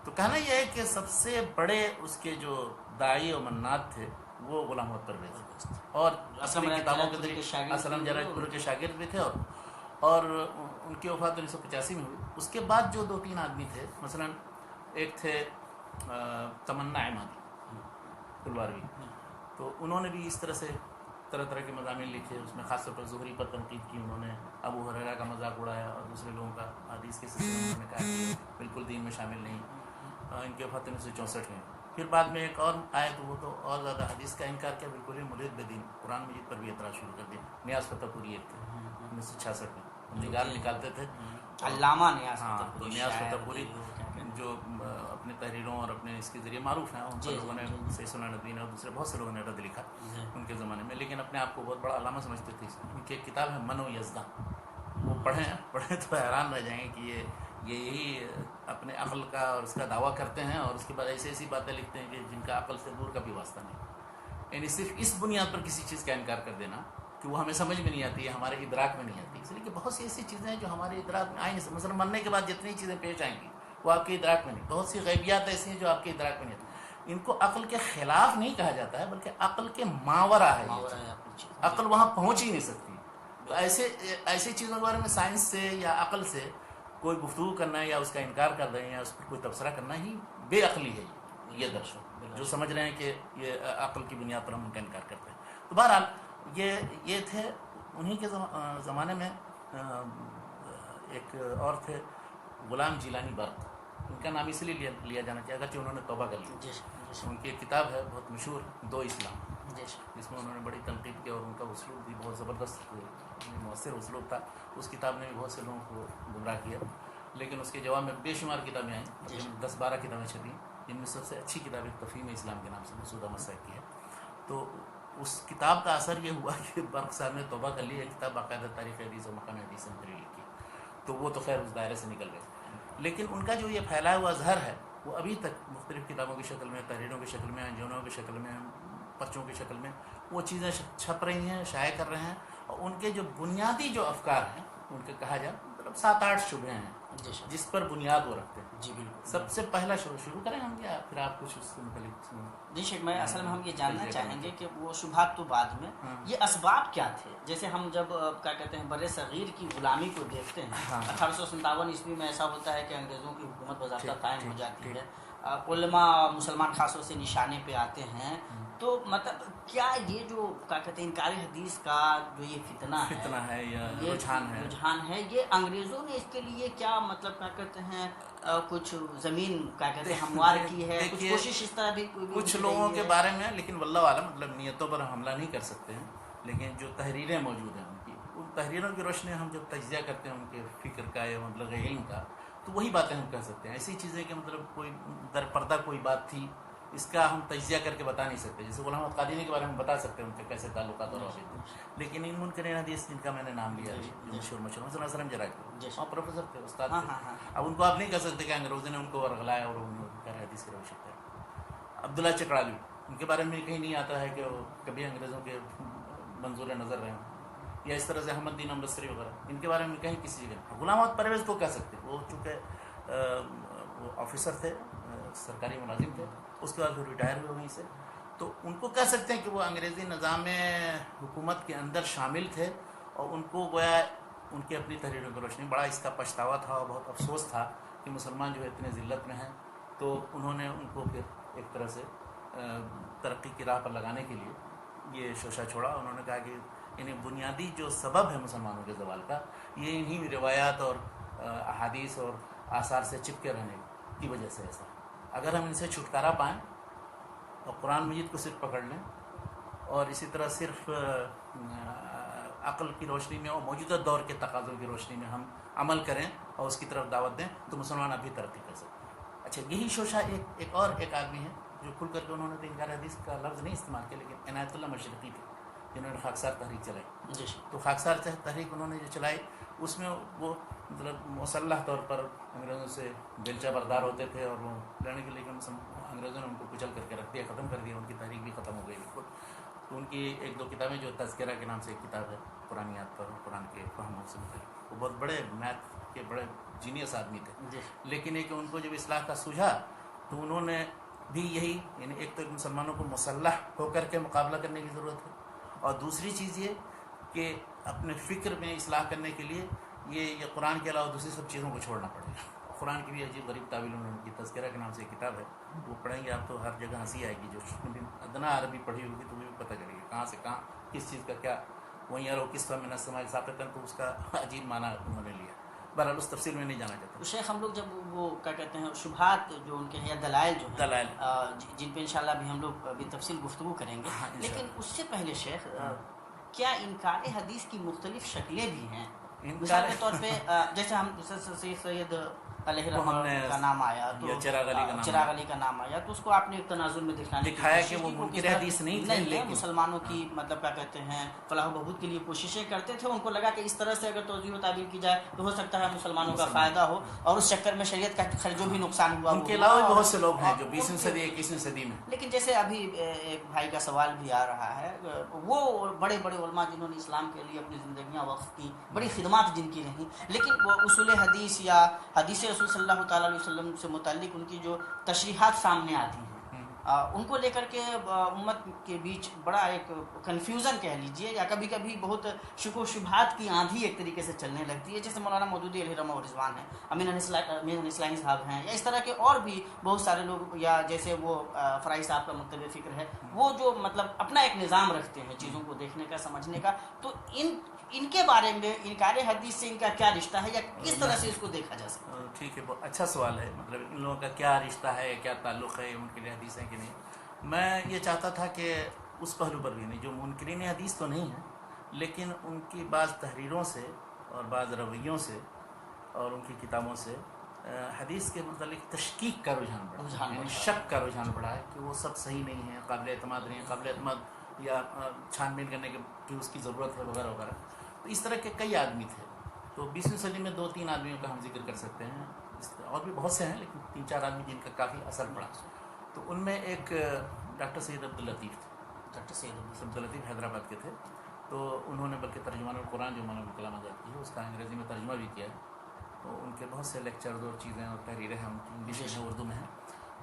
تو کہنا یہ ہے کہ سب سے بڑے اس کے جو داعی و منات تھے وہ غلام محمد پرویز، اور اپنی کتابوں کے ذریعے اسلم جراج پوری کے شاگرد بھی تھے، اور ان کی وفات 1985 میں ہوئی. اس کے بعد جو 2-3 آدمی تھے، مثلا ایک تھے تمنا عمادی پلواروی، تو انہوں نے بھی اس طرح سے طرح کے مضامین لکھے. اس میں خاص طور پر زہری پر تنقید کی، انہوں نے ابو ہریرہ کا مذاق اڑایا اور دوسرے لوگوں کا حدیث کے سلسلے میں انہوں نے کہا کہ بالکل دین میں شامل نہیں. ان کے وفات 1964 میں. پھر بعد میں ایک اور آئے تو وہ تو اور زیادہ حدیث کا انکار کیا، بالکل ہی ملحد بدین، قرآن مجید پر بھی اعتراض شروع کر دیا. نیاز فتح پوری ایک تھے 1966 میں، نگار نکالتے تھے علامہ نیاز فتح پوری، جو اپنے تحریروں اور اپنے اس کے ذریعے معروف ہیں. ان لوگوں نے صحیح سنن ندوین اور دوسرے بہت سے لوگوں نے رد لکھا ان کے زمانے میں، لیکن اپنے آپ کو بہت بڑا علامہ سمجھتے تھے. ان کی ایک کتاب ہے من و یزداں، وہ پڑھیں تو حیران رہ جائیں گے کہ یہ یہی اپنے عقل کا اور اس کا دعویٰ کرتے ہیں، اور اس کے بعد ایسی باتیں لکھتے ہیں کہ جن کا عقل سے دور کا بھی واسطہ نہیں. یعنی صرف اس بنیاد پر کسی چیز کا انکار کر دینا کہ وہ ہمیں سمجھ میں نہیں آتی ہے، ہمارے ادراک میں نہیں آتی. اس لیے کہ بہت سی ایسی چیزیں ہیں جو ہمارے ادراک میں آئی نہیں. مثلا مرنے کے بعد جتنی چیزیں پیش آئیں گی وہ آپ کے ادراک میں نہیں. بہت سی غیبیات ایسی ہیں جو آپ کے ادراک میں نہیں آتی. ان کو عقل کے خلاف نہیں کہا جاتا ہے، بلکہ عقل کے ماورا ہے. عقل وہاں پہنچ ہی نہیں سکتی. تو ایسی چیزوں کے بارے میں سائنس سے یا عقل سے کوئی گفتگو کرنا ہے یا اس کا انکار کر رہے ہیں یا اس پر کوئی تبصرہ کرنا ہی بے عقلی ہے. یہ درشو جو سمجھ رہے ہیں کہ یہ عقل کی بنیاد پر ہم ان کا انکار کرتے ہیں. تو بہرحال یہ تھے. انہی کے زمانے میں ایک اور تھے غلام جیلانی برق. ان کا نام اس لیے لیا جانا چاہیے اگرچہ انہوں نے توبہ کر لی. ان کی ایک کتاب ہے بہت مشہور، دو اسلام، جس میں انہوں نے بڑی تنقید کی اور ان کا اسلوب بھی بہت زبردست مؤثر اسلوب تھا. اس کتاب نے بھی بہت سے لوگوں کو گمراہ کیا. لیکن اس کے جواب میں بے شمار کتابیں آئیں، 10-12 کتابیں چھپیں، جن میں سب سے اچھی کتاب تفہیم اسلام کے نام سے مسعود احمد صاحب کی ہے. تو اس کتاب کا اثر یہ ہوا کہ برق صاحب نے توبہ کر لی. ایک کتاب باقاعدہ تاریخ حدیث اور مقام حدیث سے متعلق لکھی، تو وہ تو خیر اس دائرے سے نکل گئے. لیکن ان کا جو یہ پھیلایا ہوا اظہر ہے وہ ابھی تک مختلف کتابوں کی شکل میں، تحریروں کی شکل میں، انجمنوں کی شکل میں، پرچوں کی شکل میں وہ چیزیں چھپ رہی ہیں، شائع کر رہے ہیں. اور ان کے جو بنیادی جو افکار ہیں ان کے کہا جائے مطلب 7-8 شبہیں ہیں جس پر بنیاد وہ رکھتے ہیں. جی بالکل. سب سے پہلا شروع کریں ہم یا پھر آپ کچھ اس سے متعلق؟ جی شیخ، میں اصل میں ہم یہ جاننا چاہیں گے کہ وہ شبہات تو بعد میں، یہ اسباب کیا تھے؟ جیسے ہم جب کیا کہتے ہیں بر صغیر کی غلامی کو دیکھتے ہیں، 1857 عیسوی میں ایسا ہوتا ہے کہ انگریزوں کی حکومت باضابطہ قائم ہو جاتی ہے، علماء مسلمان خاصوں سے نشانے پہ آتے ہیں. تو مطلب کیا یہ جو کیا کہتے ہیں انکار حدیث کا جو یہ فتنہ ہے یا یہ رجحان ہے، یہ انگریزوں نے اس کے لیے کیا مطلب کیا کہتے ہیں کچھ زمین کیا کہتے ہیں ہموار کی ہے، کچھ کوشش اس طرح بھی کچھ لوگوں کے بارے میں؟ لیکن واللہ عالم مطلب نیتوں پر حملہ نہیں کر سکتے ہیں. لیکن جو تحریریں موجود ہیں ان تحریروں کی روشنی ہم جب تجزیہ کرتے ہیں ان کے فکر کا یا مطلب علم کا، تو وہی باتیں ہم کہہ سکتے ہیں. ایسی چیزیں کہ مطلب کوئی در پردہ کوئی بات تھی، اس کا ہم تجزیہ کر کے بتا نہیں سکتے. جیسے غلام احمد قادیانی کے بارے میں بتا سکتے ہیں ان کے کیسے تعلقات اور روابط تھے. لیکن ان منکرین حدیث جن کا میں نے نام لیا جو مشہور مثلا اسلم جرائد، وہاں پروفیسر تھے، استاد تھے. اب ان کو آپ نہیں کہہ سکتے کہ انگریزوں نے ان کو ورغلایا اور انکار حدیث کی روشت ہے. عبداللہ چکڑاوی، ان کے بارے میں کہیں نہیں آتا ہے کہ وہ کبھی انگریزوں کے منظور نظر رہے ہوں، یا اس طرح سے احمد دین امرتسری وغیرہ، ان کے بارے میں کہیں کسی جگہ. غلام احمد پرویز کو کہہ سکتے، وہ چونکہ وہ آفیسر تھے، سرکاری ملازم تھے، اس کے بعد وہ ریٹائر ہوئے وہیں سے، تو ان کو کہہ سکتے ہیں کہ وہ انگریزی نظام حکومت کے اندر شامل تھے. اور ان کو گویا ان کی اپنی تحریروں کی روشنی بڑا اس کا پچھتاوا تھا اور بہت افسوس تھا کہ مسلمان جو ہے اتنے ذلت میں ہیں. تو انہوں نے ان کو پھر ایک طرح سے ترقی کی راہ پر لگانے کے لیے یہ شوشہ چھوڑا. انہوں نے کہا کہ یعنی بنیادی جو سبب ہے مسلمانوں کے زوال کا، یہ انہی روایات اور احادیث اور آثار سے چپکے رہنے کی وجہ سے ایسا. اگر ہم ان سے چھٹکارا پائیں اور قرآن مجید کو صرف پکڑ لیں اور اسی طرح صرف عقل کی روشنی میں اور موجودہ دور کے تقاضوں کی روشنی میں ہم عمل کریں اور اس کی طرف دعوت دیں، تو مسلمان ابھی ترقی کر سکتے ہیں. اچھا، یہی شوشہ ایک آدمی ہے جو کھل کر کے انہوں نے تو انکار حدیث کا لفظ نہیں استعمال کیا، لیکن عنایت اللہ مشرقی تھے جنہوں نے خاکسار تحریک چلائی. تو خاکسار تحریک انہوں نے جو چلائی اس میں وہ مطلب مسلح طور پر انگریزوں سے بیلچہ بردار ہوتے تھے اور وہ لڑنے کے لیے انگریزوں نے ان کو کچل کر کے رکھ دیا، ختم کر دیا. ان کی تحریک بھی ختم ہو گئی بالکل. تو ان کی 1-2 کتابیں جو تذکرہ کے نام سے ایک کتاب ہے قرآنیات پر، قرآن کے فہم سے متعلق، وہ بہت بڑے میتھ کے بڑے جینیس آدمی تھے. لیکن ایک ان کو جب اصلاح کا سوجھا تو انہوں نے بھی یہی، یعنی ایک تو مسلمانوں کو مسلح ہو کر کے مقابلہ کرنے کی ضرورت ہے، اور دوسری چیز یہ کہ اپنے فکر میں اصلاح کرنے کے لیے یہ قرآن کے علاوہ دوسری سب چیزوں کو چھوڑنا پڑے گا. قرآن کی بھی عجیب غریب تعویل انہوں نے کی. تذکرہ کے نام سے ایک کتاب ہے، وہ پڑھیں گے آپ تو ہر جگہ ہنسی آئے گی. جو ادنا عربی پڑھی ہوگی تو وہ بھی پتہ چلے گا کہاں سے کہاں کس چیز کا کیا. وہیں یارو کس طرح میں نہ سمجھ ساقتاً، تو اس کا عجیب معنی انہوں نے لیا. بہرحال اس تفصیل میں نہیں جانا چاہتا. تو شیخ ہم لوگ جب وہ کیا کہتے ہیں شبہات جو ان کے ہیں یا دلائل جو ہیں، دلائل جن پہ انشاءاللہ بھی ہم لوگ ابھی تفصیل گفتگو کریں گے، لیکن اس سے پہلے شیخ کیا انکار حدیث کی مختلف شکلیں بھی ہیں؟ مثال کے طور پہ جیسے ہم سید علیہ وہ ہم نے رحمہ کا نام آیا تو یا چراغ علی کا نام چراغ علی کا نام آیا تو اس کو آپ نے ایک تناظر میں دکھایا کہ وہ منکر حدیث نہیں تھے، لیکن مسلمانوں کی مطلب کیا کہتے ہیں فلاح و بہبود کے لیے کوششیں کرتے تھے. ان کو لگا کہ اس طرح سے اگر توضیح و تعبیر کی جائے تو ہو سکتا ہے مسلمانوں کا فائدہ ہو، اور اس چکر میں شریعت کا جو بھی نقصان ہوا ان کے علاوہ بھی بہت سے لوگ ہیں جو 20ویں صدی 21ویں صدی میں. لیکن جیسے ابھی ایک بھائی کا سوال بھی آ رہا ہے، وہ بڑے بڑے علماء جنہوں نے اسلام کے لیے اپنی زندگیاں وقف کی، بڑی خدمات جن کی رہیں، لیکن وہ اصول حدیث یا حدیث رسول صلی اللہ تعالیٰ علیہ وسلم سے متعلق ان کی جو تشریحات سامنے آتی ہیں ان کو لے کر کے امت کے بیچ بڑا ایک کنفیوژن کہہ لیجئے، یا کبھی کبھی بہت شک و شبہات کی آندھی ایک طریقے سے چلنے لگتی ہے. جیسے مولانا مودودی علیہ رحمہ و رضوان ہیں، امین اسلامی صاحب ہیں، یا اس طرح کے اور بھی بہت سارے لوگ، یا جیسے وہ فرائی صاحب کا مکتب فکر ہے، وہ جو مطلب اپنا ایک نظام رکھتے ہیں چیزوں کو دیکھنے کا، سمجھنے کا. تو ان کے بارے میں انکار حدیث سے ان کا کیا رشتہ ہے، یا کس طرح سے اس کو دیکھا جا سکتا ہے؟ ٹھیک ہے، بہت اچھا سوال ہے. مطلب ان لوگوں کا کیا رشتہ ہے، کیا تعلق ہے، ان کے لیے حدیث ہے کہ نہیں. میں یہ چاہتا تھا کہ اس پہلو پر بھی نہیں، جو منکرین حدیث تو نہیں ہیں لیکن ان کی بعض تحریروں سے اور بعض رویوں سے اور ان کی کتابوں سے حدیث کے متعلق تشکیک کا رجحان بڑھا، یعنی شک کا رجحان بڑھا ہے کہ وہ سب صحیح نہیں ہیں، قابل اعتماد نہیں ہیں، قابل اعتماد یا چھان بین کرنے کی اس کی ضرورت ہے وغیرہ وغیرہ. تو اس طرح کے کئی آدمی تھے. تو 20ویں صدی میں 2-3 آدمیوں کا ہم ذکر کر سکتے ہیں، اور بھی بہت سے ہیں لیکن 3-4 آدمی جن کا کافی اثر پڑا. تو ان میں ایک ڈاکٹر سید عبداللطیف تھے. ڈاکٹر سید عبداللطیف حیدرآباد کے تھے. تو انہوں نے بلکہ ترجمان القرآن جو مولانا کلام آزاد کی ہے اس کا انگریزی میں ترجمہ بھی کیا ہے. تو ان کے بہت سے لیکچرز اور چیزیں اور تحریریں ہیں، ان کی انگلش میں، اردو میں ہیں.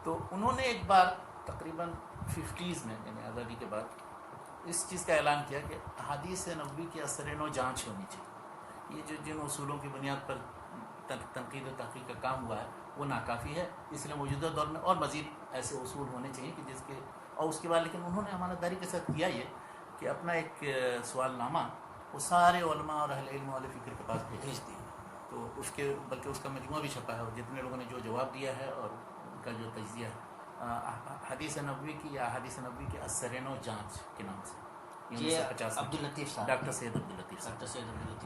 تو انہوں نے ایک بار تقریباً 50s میں، یعنی آزادی کے بعد، اس چیز کا اعلان کیا کہ احادیث نبوی کی اثر نو جانچ ہونی چاہیے. یہ جن اصولوں کی بنیاد پر تنقید و تحقیق کا کام ہوا ہے وہ ناکافی ہے، اس لیے موجودہ دور میں اور مزید ایسے اصول ہونے چاہیے کہ جس کے، اور اس کے بعد لیکن انہوں نے امانتداری کے ساتھ کیا یہ کہ اپنا ایک سوال نامہ وہ سارے علماء اور اہل علم والے فکر کے پاس بھیج دیا. تو اس کے بلکہ اس کا مجموعہ بھی چھپا ہے، اور جتنے لوگوں نے جو جواب دیا ہے اور ان کا جو تجزیہ ہے حدیث نبوی کی یا حدیث نبوی کے اثر نو جانچ کے نام سے، عبداللطیف صاحب، ڈاکٹر سید عبداللطیف صاحب.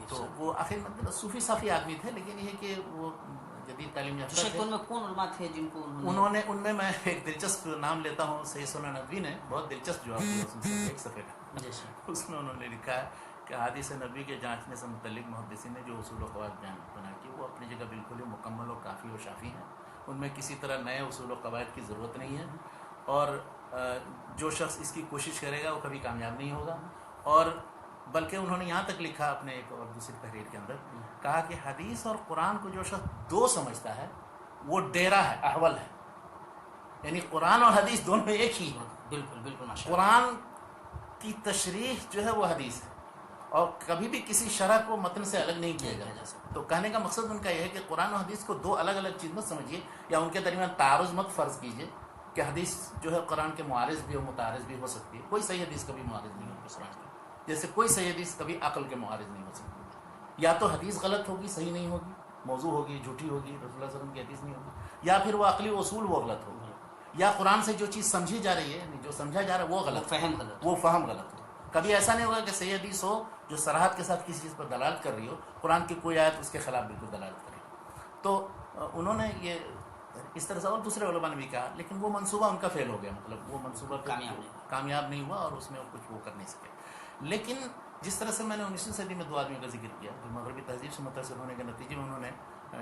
تو وہ آخر مطلب صوفی صافی آدمی تھے، لیکن یہ کہ وہ جدید تعلیم یافتہ تھے. ان میں کون علماء تھے جن کو ان میں ایک دلچسپ نام لیتا ہوں، سید سنن ندوی نے بہت دلچسپ جواب دیا ایک صفحے کا. اس میں انہوں نے لکھا ہے کہ حدیث نبوی کے جانچنے سے متعلق محدثین نے جو اصول و قواعد بیان بنا کی وہ اپنی جگہ بالکل ہی مکمل اور کافی و شافی ہیں. ان میں کسی طرح نئے اصول و قواعد کی ضرورت نہیں ہے، اور جو شخص اس کی کوشش کرے گا وہ کبھی کامیاب نہیں ہوگا. اور بلکہ انہوں نے یہاں تک لکھا اپنے ایک اور دوسری تحریر کے اندر، کہا کہ حدیث اور قرآن کو جو شخص دو سمجھتا ہے وہ ڈیرا ہے، احول ہے. یعنی قرآن اور حدیث دونوں ایک ہی ہے. بالکل قرآن کی تشریح جو ہے وہ حدیث ہے، اور کبھی بھی کسی شرح کو متن سے الگ نہیں کیا جا سکتا. تو کہنے کا مقصد ان کا یہ ہے کہ قرآن و حدیث کو دو الگ الگ چیز مت سمجھیے، یا ان کے درمیان تعارض مت فرض کیجیے کہ حدیث جو ہے قرآن کے معارض بھی ہو، متعارض بھی ہو سکتی ہے. کوئی صحیح حدیث کبھی معارض نہیں ہو سکتی، جیسے کوئی صحیح حدیث کبھی عقل کے معارض نہیں ہو سکتی. یا تو حدیث غلط ہوگی، صحیح نہیں ہوگی، موضوع ہوگی، جھوٹی ہوگی، رسول اللہ صلی اللہ علیہ وسلم کی حدیث نہیں ہوگی، یا پھر وہ عقلی اصول وہ غلط ہوگا، یا قرآن سے جو چیز سمجھی جا رہی ہے، جو سمجھا جا رہا ہے وہ غلط، وہ فہم غلط ہو. کبھی ایسا نہیں ہوگا کہ صحیح حدیث ہو جو صراحت کے ساتھ کسی چیز پر دلالت کر رہی ہو، قرآن کی کوئی آیت اس کے خلاف بالکل دلالت کرے. تو انہوں نے یہ اس طرح سے، اور دوسرے علماء نے بھی کہا، لیکن وہ منصوبہ ان کا فیل ہو گیا. مطلب وہ منصوبہ کامیاب نہیں ہوا، اور اس میں وہ کچھ وہ کر نہیں سکے. لیکن جس طرح سے میں نے 19ویں صدی میں 2 آدمیوں کا ذکر کیا جو مغربی تہذیب سے متاثر ہونے کے نتیجے میں انہوں نے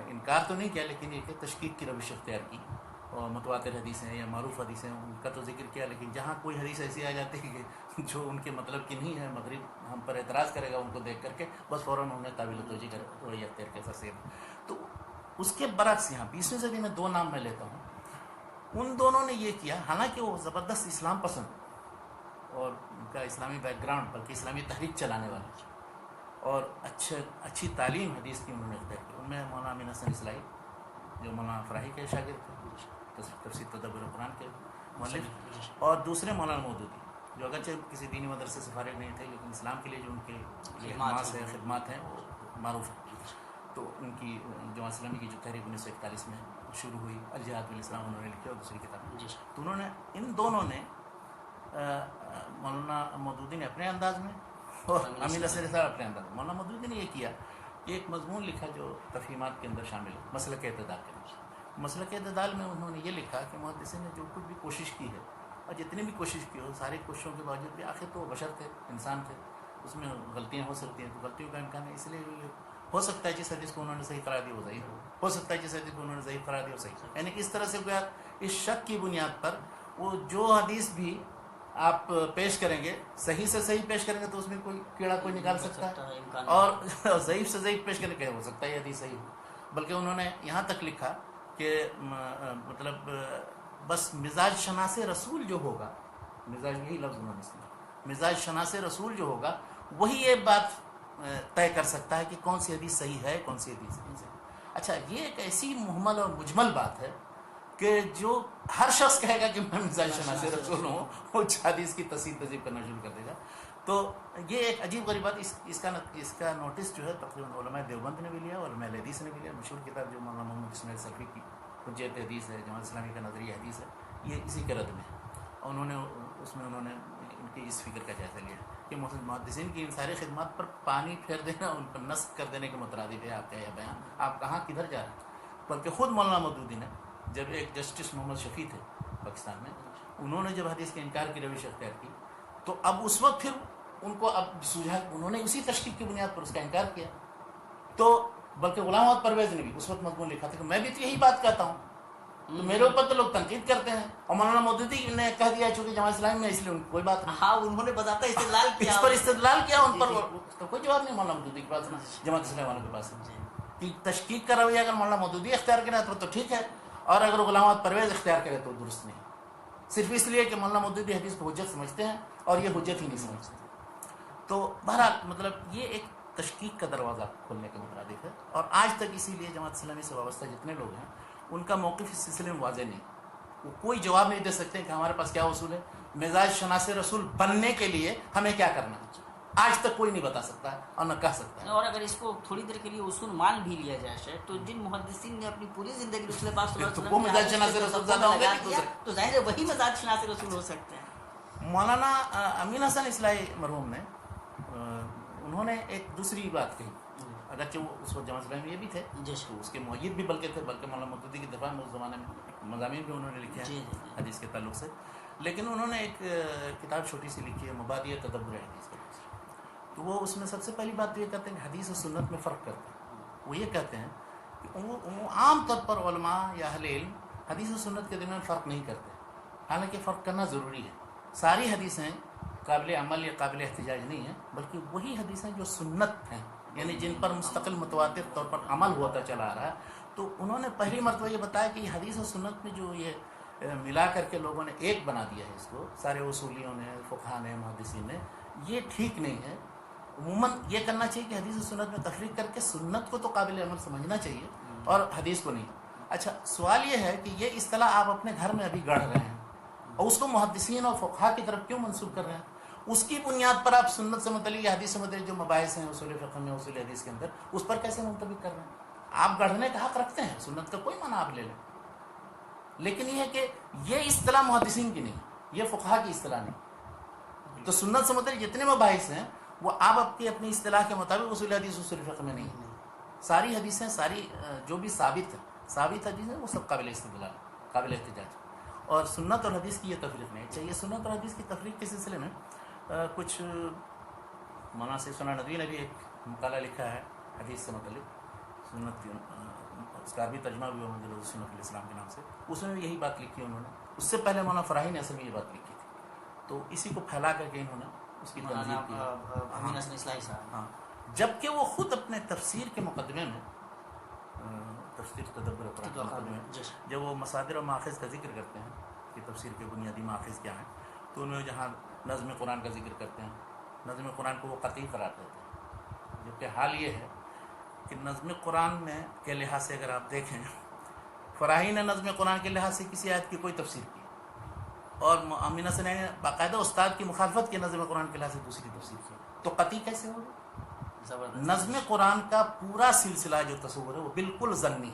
انکار تو نہیں کیا، لیکن یہ کہ تشکیک کی روش اختیار کی، اور متواتر حدیثیں یا معروف حدیثیں ان کا تو ذکر کیا، لیکن جہاں کوئی حدیث ایسی آ جاتی ہے کہ جو ان کے مطلب کی نہیں ہے، مغرب ہم پر اعتراض کرے گا ان کو دیکھ کر کے، بس فوراً انہوں نے تعویل توجیہ کر رویہ اختیار کیا سر. تو اس کے برعکس یہاں 20ویں صدی میں 2 نام میں لیتا ہوں. ان دونوں نے یہ کیا، حالانکہ وہ زبردست اسلام پسند اور ان کا اسلامی بیک گراؤنڈ، بلکہ اسلامی تحریک چلانے والے، اور اچھی تعلیم حدیث کی انہوں نے اختیار کی. ان میں مولانا امین حسن اصلاحی جو مولانا فراہی کے شاگرد تھے، تفسیر تدبر قرآن کے مؤلف، اور دوسرے مولانا مودودی جو اگرچہ کسی دینی مدرسے سے فارغ نہیں تھے لیکن اسلام کے لیے جو ان کے خدمات ہیں وہ معروف ہیں. تو ان کی جماعت اسلامی کی جو تحریک 1941 میں شروع ہوئی، الجہاد بالاسلام، انہوں نے لکھی، اور دوسری کتاب. تو انہوں نے، ان دونوں نے، مولانا مودودی نے اپنے انداز میں اور امین حسن صاحب اپنے انداز میں. مولانا مودودی نے یہ کیا یہ ایک مضمون لکھا جو تفہیمات کے اندر شامل ہے، مسلک اعتدال کے اندر۔ مسلک اعتدال میں انہوں نے یہ لکھا کہ محدثین نے جو کچھ بھی کوشش کی ہے اور جتنی بھی کوشش کی ہو، ساری کوششوں کے باوجود بھی آخر تو وہ بشر تھے، انسان تھے، اس میں غلطیاں ہو سکتی ہیں، تو غلطیوں کا امکان ہے، اس لیے ہو سکتا ہے جس حدیث کو انہوں نے صحیح قرار دیا وہ صحیح ہو سکتا ہے جس حدیث کو انہوں نے صحیح قرار دیا وہ صحیح، یعنی کہ اس طرح سے گویا اس شک کی بنیاد پر وہ جو حدیث بھی آپ پیش کریں گے، صحیح سے صحیح پیش کریں گے تو اس میں کوئی کیڑا کوئی نکال سکتا ہے، اور ضعیف سے ضعیف پیش کرنے کے ہو سکتا ہے یہ حدیث صحیح ہو۔ بلکہ انہوں نے یہاں تک لکھا کہ مطلب بس مزاج شناس رسول جو ہوگا، مزاج یہی لفظ انہوں نے استعمال، مزاج شناس رسول جو ہوگا وہی یہ بات طے کر سکتا ہے کہ کون سی حدیث صحیح ہے، کون سی حدیث نہیں صحیح۔ اچھا، یہ ایک ایسی محمل اور مجمل بات ہے کہ جو ہر شخص کہے گا کہ میں مزاج شناس رسول ہوں، وہ حدیث کی تصحیح تذیب کرنا شروع کر دے گا۔ تو یہ ایک عجیب غریب بات، اس کا نوٹس جو ہے تقریباً علماء دیوبند نے بھی لیا، علماء حدیث نے بھی لیا۔ مشہور کتاب جو مولانا محمد اسماعیل سلفی کی حجت حدیث ہے، جماعت اسلامی کا نظریہ حدیث ہے، یہ اسی کے رد میں ہے، اور انہوں نے ان کی اس فکر کا جائزہ لیا کہ محدثین کی ان ساری خدمات پر پانی پھیر دینا، ان پر نسخ کر دینے کے مترادف ہے آپ کا یہ بیان، آپ کہاں کدھر جا رہے ہیں۔ بلکہ خود مولانا مودودی نے جب ایک جسٹس محمد شفیع تھے پاکستان میں، انہوں نے جب حدیث کے انکار کی روش اختیار کی تو اب اس وقت پھر ان کو اب سوجھا، انہوں نے اسی تشکیک کی بنیاد پر اس کا انکار کیا۔ تو بلکہ غلام محمد پرویز نے بھی اس وقت مضمون لکھا تھا کہ میں بھی تو یہی بات کہتا ہوں، تو میرے اوپر تو لوگ تنقید کرتے ہیں، اور مولانا مودودی نے کہہ دیا چونکہ جماعت اسلامی میں، اس لیے ان کو کوئی بات نہیں۔ ہاں، انہوں نے بتاتا استدلال کیا، اس پر استدلال کیا، ان پر تو کوئی جواب نہیں مولانا مودودی کے پاس، جماعت اسلامی والوں کے پاس۔ کہ تشکیک کا رویہ اگر مولانا مودودی اختیار کرے تو ٹھیک ہے، اور اگر غلام محمد پرویز اختیار کرے تو درست نہیں، صرف اس لیے کہ مولانا مودودی حدیث کو حجت سمجھتے ہیں اور یہ حجت ہی نہیں سمجھتے۔ تو بہرحال مطلب یہ ایک تشکیک کا دروازہ کھولنے کے مترادف ہے، اور آج تک اسی لیے جماعت اسلامی سے وابستہ جتنے لوگ ہیں ان کا موقف اس سلسلے میں واضح نہیں، وہ کوئی جواب نہیں دے سکتے کہ ہمارے پاس کیا اصول ہے، مزاج شناس رسول بننے کے لیے ہمیں کیا کرنا ہے، آج تک کوئی نہیں بتا سکتا ہے اور نہ کہہ سکتا ہے۔ اور اگر اس کو تھوڑی دیر کے لیے اصول مان بھی لیا جائے شاید، تو جن محدثین نے اپنی پوری زندگی رسول پاک صلی اللہ علیہ وسلم وہ مزاج شناس رسول زیادہ ہوں گے، تو ظاہر ہے وہی مزاج شناس رسول ہو سکتے ہیں۔ مولانا امین حسن اصلاحی مرحوم نے انہوں نے ایک دوسری بات کہی، اگرچہ وہ اس وقت جماعت اسلامی میں یہ بھی تھے، تو اس کے مؤید بھی بلکہ تھے، بلکہ مولانا مودودی کی دفاع میں اس زمانے میں مضامین بھی انہوں نے لکھے ہیں حدیث کے تعلق سے، لیکن انہوں نے ایک کتاب چھوٹی سی لکھی ہے مبادئ تدبر حدیث، تو وہ اس میں سب سے پہلی بات تو یہ کہتے ہیں کہ حدیث و سنت میں فرق کرتے ہیں۔ وہ یہ کہتے ہیں کہ وہ عام طور پر علماء یا اہل علم حدیث و سنت کے درمیان فرق نہیں کرتے، حالانکہ فرق کرنا ضروری ہے۔ ساری حدیثیں قابل عمل یا قابل احتجاج نہیں ہیں، بلکہ وہی حدیثیں جو سنت ہیں، یعنی جن پر مستقل متواتر طور پر عمل ہوتا چلا آ رہا ہے۔ تو انہوں نے پہلی مرتبہ یہ بتایا کہ حدیث و سنت میں جو یہ ملا کر کے لوگوں نے ایک بنا دیا ہے اس کو، سارے اصولیوں نے، فقہاء نے، محدثین نے، یہ ٹھیک نہیں ہے۔ عموماً یہ کرنا چاہیے کہ حدیث و سنت میں تفریق کر کے سنت کو تو قابل عمل سمجھنا چاہیے اور حدیث کو نہیں۔ اچھا، سوال یہ ہے کہ یہ اصطلاح آپ اپنے گھر میں ابھی گڑھ رہے ہیں اور اس کو محدثین اور فقہاء کی طرف کیوں منسوب کر رہے ہیں؟ اس کی بنیاد پر آپ سنت سے متعلق حدیث سے متعلق جو مباحث ہیں اصول فقہ میں، اصول حدیث کے اندر، اس پر کیسے منطبق کر رہے ہیں؟ آپ گڑھنے کا حق رکھتے ہیں، سنت کا کوئی معنی آپ لے لیں، لیکن یہ ہے کہ یہ اصطلاح محدثین کی نہیں، یہ فقہاء کی اصطلاح نہیں۔ تو سنت سے متعلق جتنے مباحث ہیں وہ آپ اپنی اصطلاح کے مطابق اصول حدیث اصول فقہ میں نہیں ہیں۔ ساری حدیثیں، ساری جو بھی ثابت حدیثیں وہ سب قابل استدلال، قابل احتجاج، اور سنت اور حدیث کی یہ تفریق نہیں چاہیے۔ سنت اور حدیث کی تفریق کے سلسلے میں کچھ مولانا سید ثنا ندوی نے بھی ایک مقالہ لکھا ہے حدیث سے متعلق، سنت اس کا بھی ترجمہ بھی ہوا مجلس سنت الاسلام کے نام سے، اس میں بھی یہی بات لکھی انہوں نے۔ اس سے پہلے مولانا فراہی نے اصل میں یہ بات لکھی تھی، تو اسی کو پھیلا کر کے انہوں نے اس کی تنظیم کی۔ امین حسن اصلاحی صاحب، ہاں، جبکہ وہ خود اپنے تفسیر کے مقدمے میں، تفسیر تدبر قرآن کے مقدمے میں، جب وہ مصادر و ماخذ کا ذکر کرتے ہیں کہ تفسیر کے بنیادی ماخذ کیا ہیں، تو انہوں نے جہاں نظم قرآن کا ذکر کرتے ہیں، نظم قرآن کو وہ قطعی قرار دیتے ہیں، جبکہ حال یہ ہے کہ نظم قرآن میں کے لحاظ سے اگر آپ دیکھیں، فراہی نے نظم قرآن کے لحاظ سے کسی آیت کی کوئی تفسیر کی، اور امین حسن نے باقاعدہ استاد کی مخالفت کی، نظم قرآن کے لحاظ سے دوسری تفسیر کی، تو قطعی کیسے ہوگا؟ نظم قرآن کا پورا سلسلہ جو تصور ہے وہ بالکل ظنی،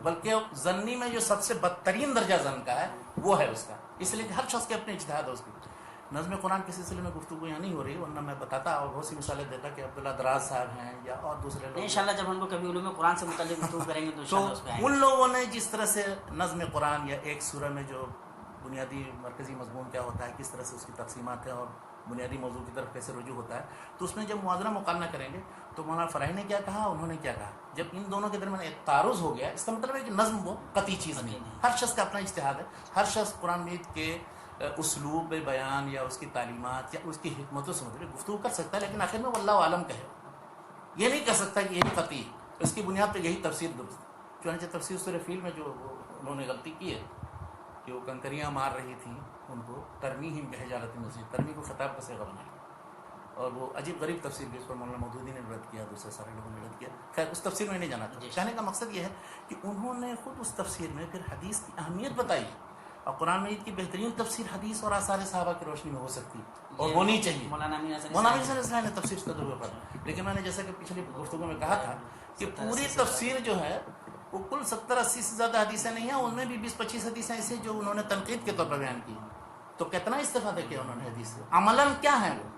بلکہ ظنی میں جو سب سے بدترین درجہ ظن کا ہے وہ ہے اس کا، اس لیے کہ ہر شخص کے اپنے اجتہاد ہے اس کی، نظم قرآن کے سلسلے میں گفتگو یہاں نہیں ہو رہی، ورنہ میں بتاتا اور بہت سی مثالیں دیتا کہ عبداللہ دراز صاحب ہیں یا اور دوسرے لوگ. انشاءاللہ جب ہم لوگ کبھی علوم قرآن سے متعلق گفتگو کریں گے تو انشاءاللہ اس پہ آئیں گے. ان لوگوں نے جس طرح سے نظم قرآن یا ایک سورہ میں جو بنیادی مرکزی مضمون کیا ہوتا ہے، کس طرح سے اس کی تقسیمات ہیں اور بنیادی موضوع کی طرف کیسے رجوع ہوتا ہے، تو اس میں جب موازنہ مقارنہ کریں گے تو مولانا فراہی نے کیا کہا، انہوں نے کیا کہا. جب ان دونوں کے درمیان ایک تعارض ہو گیا، اس کا مطلب ہے کہ نظم وہ قطعی چیز نہیں ہے. ہر شخص کا اپنا اجتہاد ہے. ہر شخص قرآن مجید کے اسلوب بیان یا اس کی تعلیمات یا اس کی حکمتوں سے مطلب گفتگو کر سکتا ہے، لیکن آخر میں واللہ عالم کہے. یہ نہیں کر سکتا کہ یہ قطعی ہے. اس کی بنیاد پہ یہی تفسیر درست ہے. چنانچہ تفسیر سورہ فیل میں جو انہوں نے غلطی کی ہے کہ وہ کنکریاں مار رہی تھیں ان کو، ترمیہم بحجارۃ من سجیل، ترمی کو خطاب کا صیغہ بنایا، اور وہ عجیب غریب تفسیر بھی اس پر مولانا مودودی نے رد کیا، دوسرے سارے لوگوں نے رد کیا. خیر اس تفسیر میں نہیں جانا چاہتا. کہنے کا مقصد یہ ہے کہ انہوں نے خود اس تفسیر میں پھر حدیث کی اہمیت بتائی، اور قرآن مجید کی بہترین تفسیر حدیث اور آثار صحابہ کی روشنی میں ہو سکتی اور ہونی چاہیے. مولانا امین حسن نے تفسیر کا ضرور پڑھا، لیکن میں نے جیسا کہ پچھلی گفتگو میں کہا تھا کہ پوری تفسیر جو ہے وہ کل 70-80 سے زیادہ حدیثیں نہیں ہیں، ان میں بھی 20-25 حدیثیں ایسی جو انہوں نے تنقید کے طور پر بیان کی. تو کتنا استفادہ کیا انہوں نے حدیث سے. عملاً کیا ہے وہ،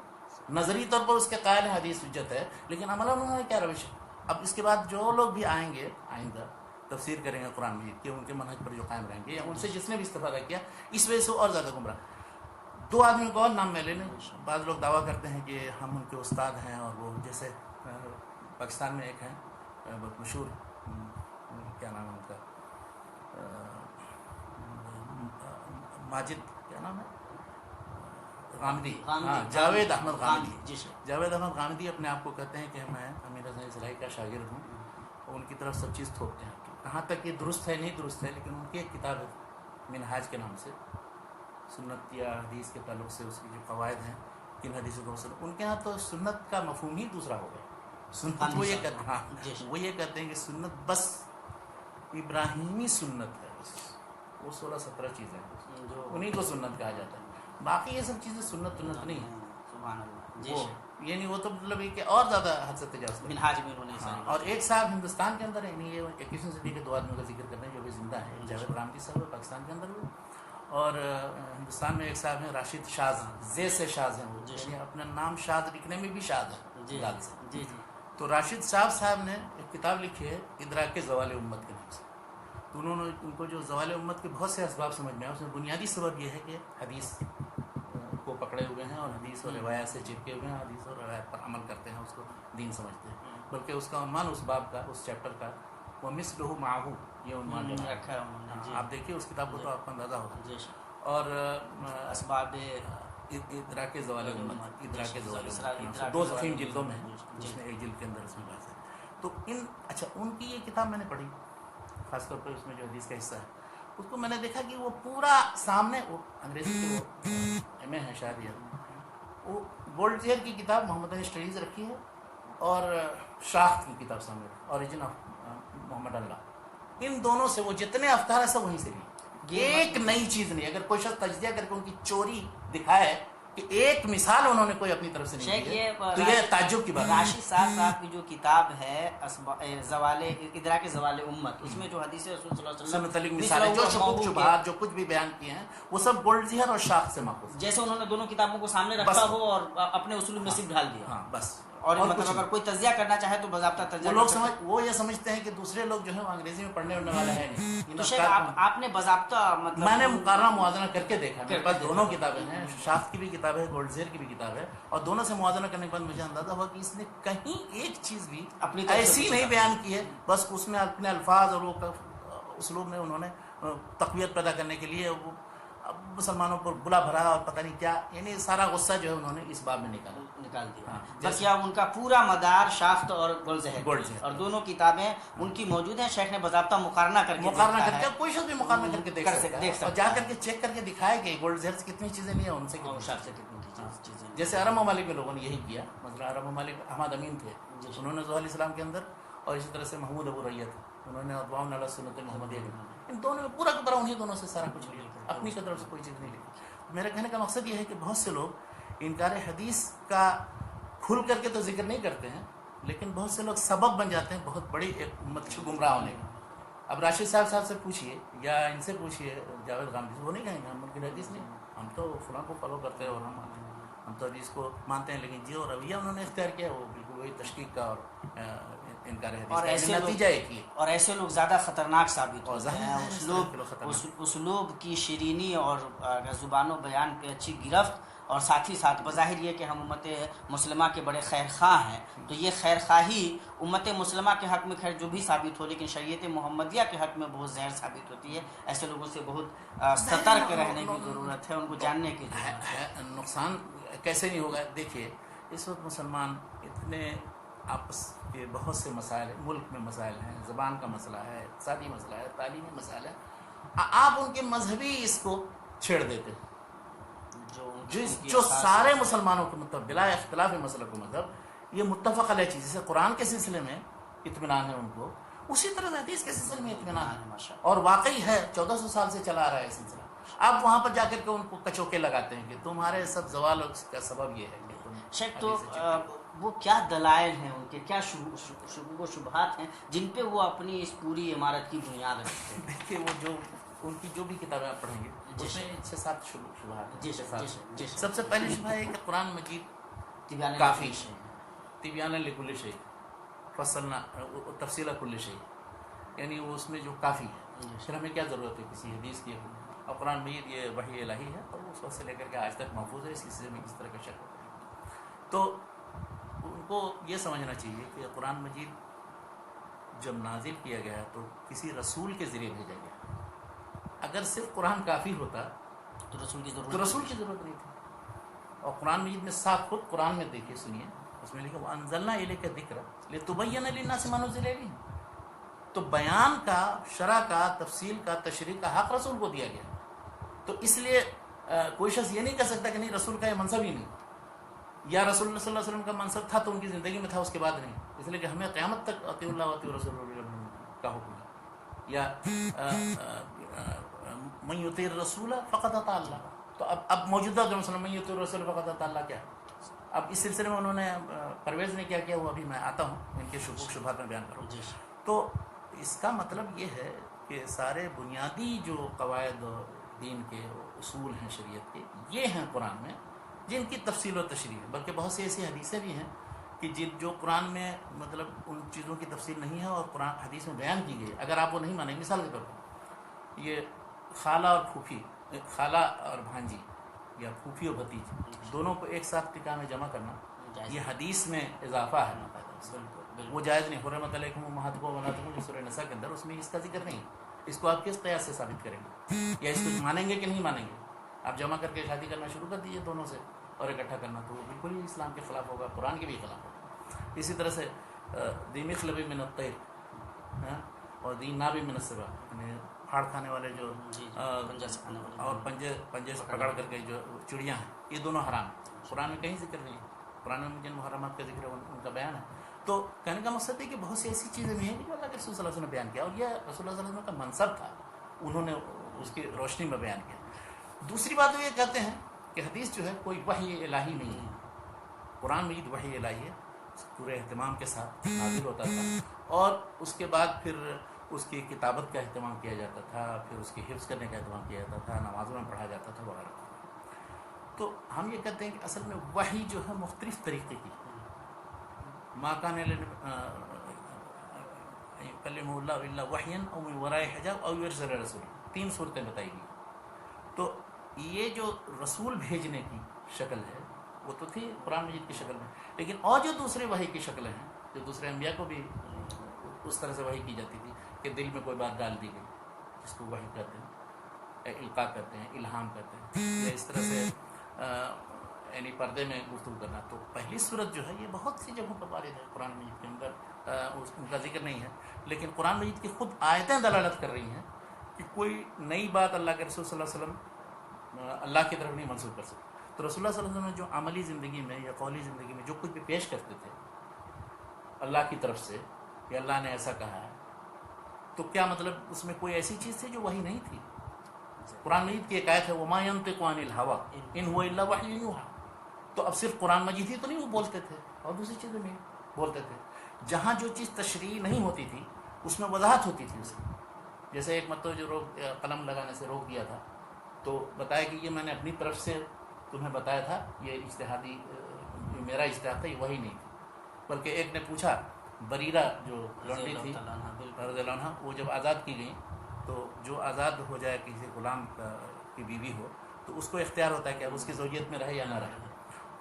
نظری طور پر اس کے قائل ہیں حدیث حجت ہے، لیکن عملاً انہوں نے کیا روش. اب اس کے بعد جو لوگ بھی آئیں گے آئندہ تفسیر کریں گے قرآن مجید کے، ان کے منہج پر جو قائم رہیں گے یا ان سے جس نے بھی استفادہ کیا، اس وجہ سے اور زیادہ گمراہ. 2 آدمیوں کو اور نام میں لے لیں. بعض لوگ دعویٰ کرتے ہیں کہ ہم ان کے استاد ہیں، اور وہ جیسے پاکستان میں ایک ہیں بہت مشہور، کیا نام ہے ان کا، ماجد، کیا نام ہے، غامدی، جاوید احمد غامدی. جاوید احمد غامدی اپنے آپ کو کہتے ہیں کہ میں امیر حسن اصلاحی کا شاگرد ہوں، اور ان کی طرف سب چیز تھوپتے ہیں. کہاں تک یہ درست ہے نہیں درست ہے، لیکن ان کی ایک کتاب ہے منہاج کے نام سے، سنت یا حدیث کے تعلق سے اس کی جو قواعد ہیں کن حدیثوں کو سنت. ان کے ہاں تو سنت کا مفہوم ہی دوسرا ہو گیا. سنت وہ یہ کہتے ہیں کہ سنت بس ابراہیمی سنت ہے، بس وہ 16-17 چیزیں جو انہیں کو سنت کہا جاتا ہے. باقی یہ سب چیزیں سنت نہیں ہے. وہ یہ نہیں، وہ تو مطلب یہ کہ اور زیادہ حد سے تجاوز منہاج میں انہوں نے. اور ایک صاحب ہندوستان کے اندر ہے، یہ 21ویں صدی کے 2 آدمیوں کا ذکر کرتے ہیں جو بھی زندہ ہیں. جاوید غامدی صاحب پاکستان کے اندر ہوئے، اور ہندوستان میں ایک صاحب ہیں راشد شاز، زے سے شاز ہیں وہ، یعنی اپنا نام شاز لکھنے میں بھی شاز ہے. تو راشد صاحب نے ایک کتاب لکھی ہے ادراک زوال امت کے نام سے. تو انہوں نے ان کو جو زوال امت کے بہت سے اسباب سمجھ میں آئے، اس میں بنیادی سبب یہ ہے کہ حدیث کو پکڑے ہوئے ہیں اور حدیث اور روایت سے چپکے ہوئے ہیں، حدیث اور روایت پر عمل کرتے ہیں، اس کو دین سمجھتے ہیں. بلکہ اس کا عنوان اس باب کا، اس چیپٹر کا، وہ مثلہ معہ، یہ عنوان رکھا ہے. آپ دیکھیے اس کتاب کو تو آپ کو اندازہ ہوگا. اور اسباب ادراک زوال امت، ادراک زوال امت 2 ضخیم جلدوں میں ہے، جس میں ایک جلد کے اندر اس میں بات ہے. تو ان کی یہ کتاب میں نے پڑھی، خاص طور پر اس میں جو حدیث کا حصہ ہے اس کو میں نے دیکھا کہ وہ پورا سامنے، وہ انگریزی کے وہ ایم اے ہیں شاید، وہ گولڈ زیئر کی کتاب محمد علی اسٹڈیز رکھی ہے، اور شاخت کی کتاب سامنے، اوریجن آف محمد اللہ. ان دونوں سے وہ جتنے افکار ہیں سب وہیں سے لی. ایک نئی چیز نہیں. اگر کوئی شخص تجزیہ کر کے ان کی چوری دکھائے کہ ایک مثال انہوں نے کوئی اپنی طرف سے نہیں دی تو یہ تعجب کی بات ہے. راشد صاحب کی جو کتاب ہے زوال ادراک زوال امت، اس میں جو حدیث رسول صلی اللہ علیہ وسلم متعلق مثالیں، جو شکوک شبہات جو کچھ بھی بیان کیے ہیں وہ سب گولڈ زیہر اور شاخ سے ماخوذ، جیسے انہوں نے دونوں کتابوں کو سامنے رکھا ہو اور اپنے اصول میں صرف ڈال دیا. ہاں بس. اور مطلب اگر کوئی تجزیہ کرنا چاہے تو باضابطہ تجزیہ وہ یہ سمجھتے ہیں کہ دوسرے لوگ جو ہیں وہ انگریزی میں پڑھنے اڑنے والے ہیں نہیں. تو شاید آپ نے باضابطہ مطلب میں نے مقارنہ موازنہ کر کے دیکھا. میرے پاس دونوں کتابیں ہیں، شاخت کی بھی کتاب ہے، گولڈ زیئر کی بھی کتاب ہے، اور دونوں سے موازنہ کرنے کے بعد مجھے اندازہ ہوا کہ اس نے کہیں ایک چیز بھی اپنی ایسی نہیں بیان کی ہے. بس اس میں اپنے الفاظ اور وہ اسلوب میں انہوں نے تقویت پیدا کرنے کے لیے وہ مسلمانوں پر بلا بھرا اور پتہ نہیں کیا، یعنی سارا غصہ جو ہے انہوں نے اس باب میں نکال دیا. بس کیا ان کا پورا مدار شاخت اور گولڈ زیہر، اور دونوں کتابیں ان کی موجود ہیں. شیخ نے باضابطہ مقارنہ کر کے کوئی شخص بھی مقارنہ کر کے دیکھ سکتا ہے، اور جا کر کے چیک کر کے دکھائے کہ گولڈ زیہر سے کتنی چیزیں لی ہیں، ان سے کتنی چیزیں. جیسے عرب ممالک میں لوگوں نے یہی کیا. مثلا عرب ممالک احمد امین تھے، انہوں نے زحل اسلام کے اندر، اور اسی طرح سے محمود ابو ریہ تھے، انہوں نے اقوام علی سنت محمدیہ، ان دونوں میں پورا کا پورا انہیں دونوں سے سارا کچھ لیا، اپنی طرف سے کوئی چیز نہیں لی. میرے کہنے کا مقصد یہ ہے کہ بہت سے لوگ انکار حدیث کا کھل کر کے تو ذکر نہیں کرتے ہیں، لیکن بہت سے لوگ سبب بن جاتے ہیں بہت بڑی ایک امت سے گمراہ ہونے کا. اب راشد صاحب سے پوچھیے یا ان سے پوچھیے جاوید غامدی سے، وہ نہیں کہیں گے ہم ان کی حدیث نہیں، ہم تو فلاں کو فالو کرتے ہیں اور ہم تو حدیث کو مانتے ہیں، لیکن جو رویہ انہوں نے اختیار کیا وہ بالکل وہی تشکیک کا اور انکار حدیث اور کا، ایسے نتیجہ ایک ہی ہے۔ اور ایسے لوگ زیادہ خطرناک ثابت اور ہوتے ظاہر ہیں، ہے اس طرح کے لوگ خطرناک۔ اسلوب کی شیرینی اور زبان و بیان پہ اچھی گرفت، اور ساتھ ہی ساتھ بظاہر یہ کہ ہم امت مسلمہ کے بڑے خیر خواہ ہیں، تو یہ خیر خواہی امت مسلمہ کے حق میں خیر جو بھی ثابت ہو، لیکن شریعت محمدیہ کے حق میں بہت زہر ثابت ہوتی ہے۔ ایسے لوگوں سے بہت سترک رہنے کی ضرورت ہے، ان کو جاننے کی ضرورت ہے۔ نقصان کیسے نہیں ہوگا؟ دیکھیے اس وقت مسلمان اتنے آپس کے بہت سے مسائل ہیں، ملک میں مسائل ہیں، زبان کا مسئلہ ہے، اقتصادی مسئلہ ہے، تعلیمی مسائل ہے، آپ ان کے مذہبی اس کو چھیڑ دیتے ہیں جو سارے مسلمانوں کے مطلب بلا اختلاف مسلک و مذہب یہ متفق علیہ چیز، جیسے قرآن کے سلسلے میں اطمینان ہے ان کو، اسی طرح حدیث کے سلسلے میں اطمینان ہے، اور واقعی ہے 1400 سال سے چلا آ رہا ہے سلسلہ۔ آپ وہاں پر جا کر کے ان کو کچوکے لگاتے ہیں کہ تمہارے سب زوال کا سبب یہ ہے کہ تم شیخ تو وہ کیا دلائل ہیں ان کے، کیا شکوک و شبہات ہیں جن پہ وہ اپنی اس پوری عمارت کی بنیاد رکھتے ہیں؟ دیکھیے وہ جو ان کی جو بھی کتابیں آپ پڑھیں گے اس میں 6-7 شبہات ہیں۔ سب سے پہلی شبہ ہے کہ قرآن مجید کافی ہے، تبیان لکل شیء فصلنا تفصیل کل شیء، یعنی وہ اس میں جو کافی ہے، پھر ہمیں کیا ضرورت ہے کسی حدیث کی؟ اور قرآن مجید یہ وحی الہی ہے اور اس وقت سے لے کر کے آج تک محفوظ ہے، اس سلسلے میں کس طرح کا شک ہوتا ہے؟ تو ان کو یہ سمجھنا چاہیے کہ قرآن مجید جب نازل کیا گیا تو کسی رسول کے ذریعے بھیجا گیا، اگر صرف قرآن کافی ہوتا تو رسول کی ضرورت نہیں تھی۔ اور قرآن مجید میں صاف خود قرآن میں دیکھیے سنیے، اس میں لکھا وَأَنزَلْنَا إِلَيْكَ الذِّكْرَ لِتُبَيِّنَ لِلنَّاسِ مَا نُزِّلَ إِلَيْهِمْ، تو بیان کا، شرح کا، تفصیل کا، تشریح کا حق رسول کو دیا گیا۔ تو اس لیے کوئی شخص یہ نہیں کہہ سکتا کہ نہیں رسول کا یہ منصب ہی نہیں، یا رسول اللہ صلی اللہ علیہ وسلم کا منصب تھا تو ان کی زندگی میں تھا، اس کے بعد نہیں، اس لیے کہ ہمیں قیامت تک اطیع اللہ و اطیع رسول کا حکم ہے، یا من یطیع الرسول فقد اطاع اللہ۔ تو اب موجودہ جو مسلم من یطیع الرسول فقد اطاع اللہ کیا ہے؟ اب اس سلسلے میں انہوں نے پرویز نے کیا کیا وہ ابھی میں آتا ہوں ان کے شکوک شبہات میں بیان کروں۔ تو اس کا مطلب یہ ہے کہ سارے بنیادی جو قواعد دین کے اصول ہیں شریعت کے، یہ ہیں قرآن میں، جن کی تفصیل و تشریح ہے، بلکہ بہت سی ایسی حدیثیں بھی ہیں کہ جو قرآن میں مطلب ان چیزوں کی تفصیل نہیں ہے اور قرآن حدیث میں بیان کی گئی ہے، اگر آپ وہ نہیں مانیں، مثال کے طور پر یہ خالہ اور پھوپھی، خالہ اور بھانجی یا پھوپھی اور بھتیج دونوں کو ایک ساتھ نکاح میں جمع کرنا، یہ حدیث میں اضافہ ہے، وہ جائز نہیں۔ حرمت علیکم امہاتکم وبناتکم جو سورہ نساء کے اندر، اس میں اس کا ذکر نہیں، اس کو آپ کس قیاس سے ثابت کریں گے، یا اس کو مانیں گے کہ نہیں مانیں گے؟ آپ جمع کر کے شادی کرنا شروع کر دیجیے دونوں سے اور اکٹھا کرنا، تو وہ بالکل ہی اسلام کے خلاف ہوگا، قرآن کے بھی خلاف ہوگا۔ اسی طرح سے دی مخلب من الطیر اور دی ناب من السبع، یعنی پھاڑ کھانے والے جو اور پنجے سے پکڑ کر کے جو چڑیاں ہیں، یہ دونوں حرام ہیں، قرآن میں کہیں ذکر نہیں ہے، قرآن میں جن محرمات کا ذکر ہے ان کا بیان ہے۔ تو کہنے کا مقصد ہے کہ بہت سی ایسی چیزیں بھی ہیں جو اللہ کے رسول صلی اللہ علیہ وسلم نے بیان کیا، اور یہ رسول اللہ صلی اللہ علیہ وسلم کا منصب تھا، انہوں نے اس کی روشنی میں بیان کیا۔ دوسری بات وہ یہ کہتے ہیں کہ حدیث جو ہے کوئی وحی الہی نہیں ہے، قرآن مجید وحی الہی ہے، پورے اہتمام کے ساتھ نازل ہوتا تھا، اور اس کے بعد پھر اس کی کتابت کا اہتمام کیا جاتا تھا، پھر اس کی حفظ کرنے کا اہتمام کیا جاتا تھا، نمازوں میں پڑھا جاتا تھا وغیرہ۔ تو ہم یہ کہتے ہیں کہ اصل میں وحی جو ہے مختلف طریقے کی، ما کان یکلمہ اللہ الا وحیا او من وراء حجاب او یرسل رسول، 3 صورتیں بتائی گئی۔ تو یہ جو رسول بھیجنے کی شکل ہے وہ تو تھی قرآن مجید کی شکل میں، لیکن اور جو دوسرے وحی کی شکلیں ہیں، جو دوسرے انبیاء کو بھی اس طرح سے وحی کی جاتی تھی کہ دل میں کوئی بات ڈال دی گئی، جس کو وحی کہتے ہیں، القاء کہتے ہیں، الہام کہتے ہیں، یا اس طرح سے یعنی پردے میں گفتگو کرنا۔ تو پہلی صورت جو ہے یہ بہت سی جگہوں پر وارد ہے قرآن مجید کے اندر، ان کا ذکر نہیں ہے، لیکن قرآن مجید کی خود آیتیں دلالت کر رہی ہیں کہ کوئی نئی بات اللہ کے رسول صلی اللہ علیہ وسلم اللہ کی طرف نہیں منسوخ کر سکتے۔ تو رسول اللہ صلی اللہ علیہ وسلم جو عملی زندگی میں یا قولی زندگی میں جو کچھ بھی پیش کرتے تھے اللہ کی طرف سے کہ اللہ نے ایسا کہا ہے، تو کیا مطلب اس میں کوئی ایسی چیز تھی جو وہی نہیں تھی؟ قرآن مجید کی ایک آیت ہے وَمَا يَنطِقُ عَنِ الْهَوَىٰ إِنْ هُوَ إِلَّا وَحْيٌ يُوحَىٰ۔ تو اب صرف قرآن مجید ہی تو نہیں وہ بولتے تھے، اور دوسری چیزیں بھی بولتے تھے۔ جہاں جو چیز تشریح نہیں ہوتی تھی اس میں وضاحت ہوتی تھی اس کی، جیسے ایک مرتبہ جو قلم لگانے سے روک دیا تھا تو بتایا کہ یہ میں نے اپنی طرف سے تمہیں بتایا تھا، یہ اجتہادی میرا اجتہاد تھا، یہ وہی نہیں تھی. بلکہ ایک نے پوچھا، بریرہ جو لونڈی تھی رضی اللہ عنہ، وہ جب آزاد کی گئیں تو جو آزاد ہو جائے کسی غلام کی بیوی ہو تو اس کو اختیار ہوتا ہے کہ اب اس کی زوجیت میں رہے یا نہ رہے.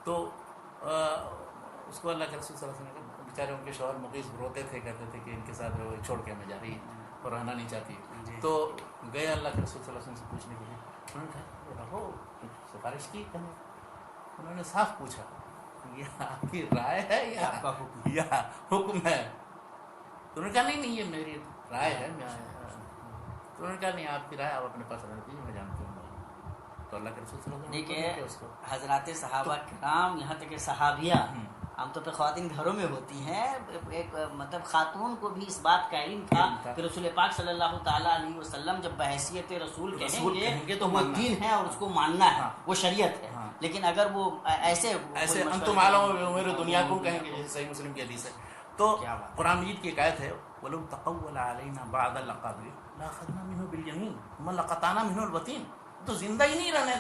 تو اس کو اللہ کے رسول صلی اللہ علیہ وسلم نے، بیچارے ان کے شوہر مغیث روتے تھے، کہتے تھے کہ ان کے ساتھ وہ چھوڑ کے میں جا رہی ہے اور رہنا نہیں چاہتی. تو گئے اللہ کے رسول صلی اللہ علیہ وسلم سے پوچھنے کے لیے. انہوں نے کہا رہو، سفارش کی. انہوں نے صاف پوچھا یہ آپ کی رائے ہے یا حکم ہے؟ تو انہوں نے کہا نہیں یہ میری رائے ہے. تو انہوں نے کہا نہیں آپ کی رائے آپ اپنے پاس رکھ دیجیے، میں جانتی ہوں. تو اللہ کے رسول صلی اللہ علیہ وسلم نے اس کو حضرات صحابہ کرام، یہاں تک کہ صحابیہ عام طور پہ خواتین گھروں میں ہوتی ہیں، ایک مطلب خاتون کو بھی اس بات کا علم تھا کہ رسول پاک صلی اللہ تعالیٰ علیہ وسلم جب بحیثیت رسول کہیں گے تو وہ دین ہے اور اس کو ماننا ہے، وہ شریعت ہے. لیکن اگر وہ ایسے انتم عالم میرے دنیا کو کہیں گے، جیسے صحیح مسلم کی حدیث ہے. تو قرآن مجید کی ایک آیت ہے، وَلَوْ تَقَوَّلَ عَلَيْنَا بَعْضَ الْأَقَاوِيلِ لَأَخَذْنَا مِنْهُ بِالْيَمِينِ ثُمَّ لَقَطَعْنَا مِنْهُ الْوَتِينَ. تو زندہ ہی نہیں رہنے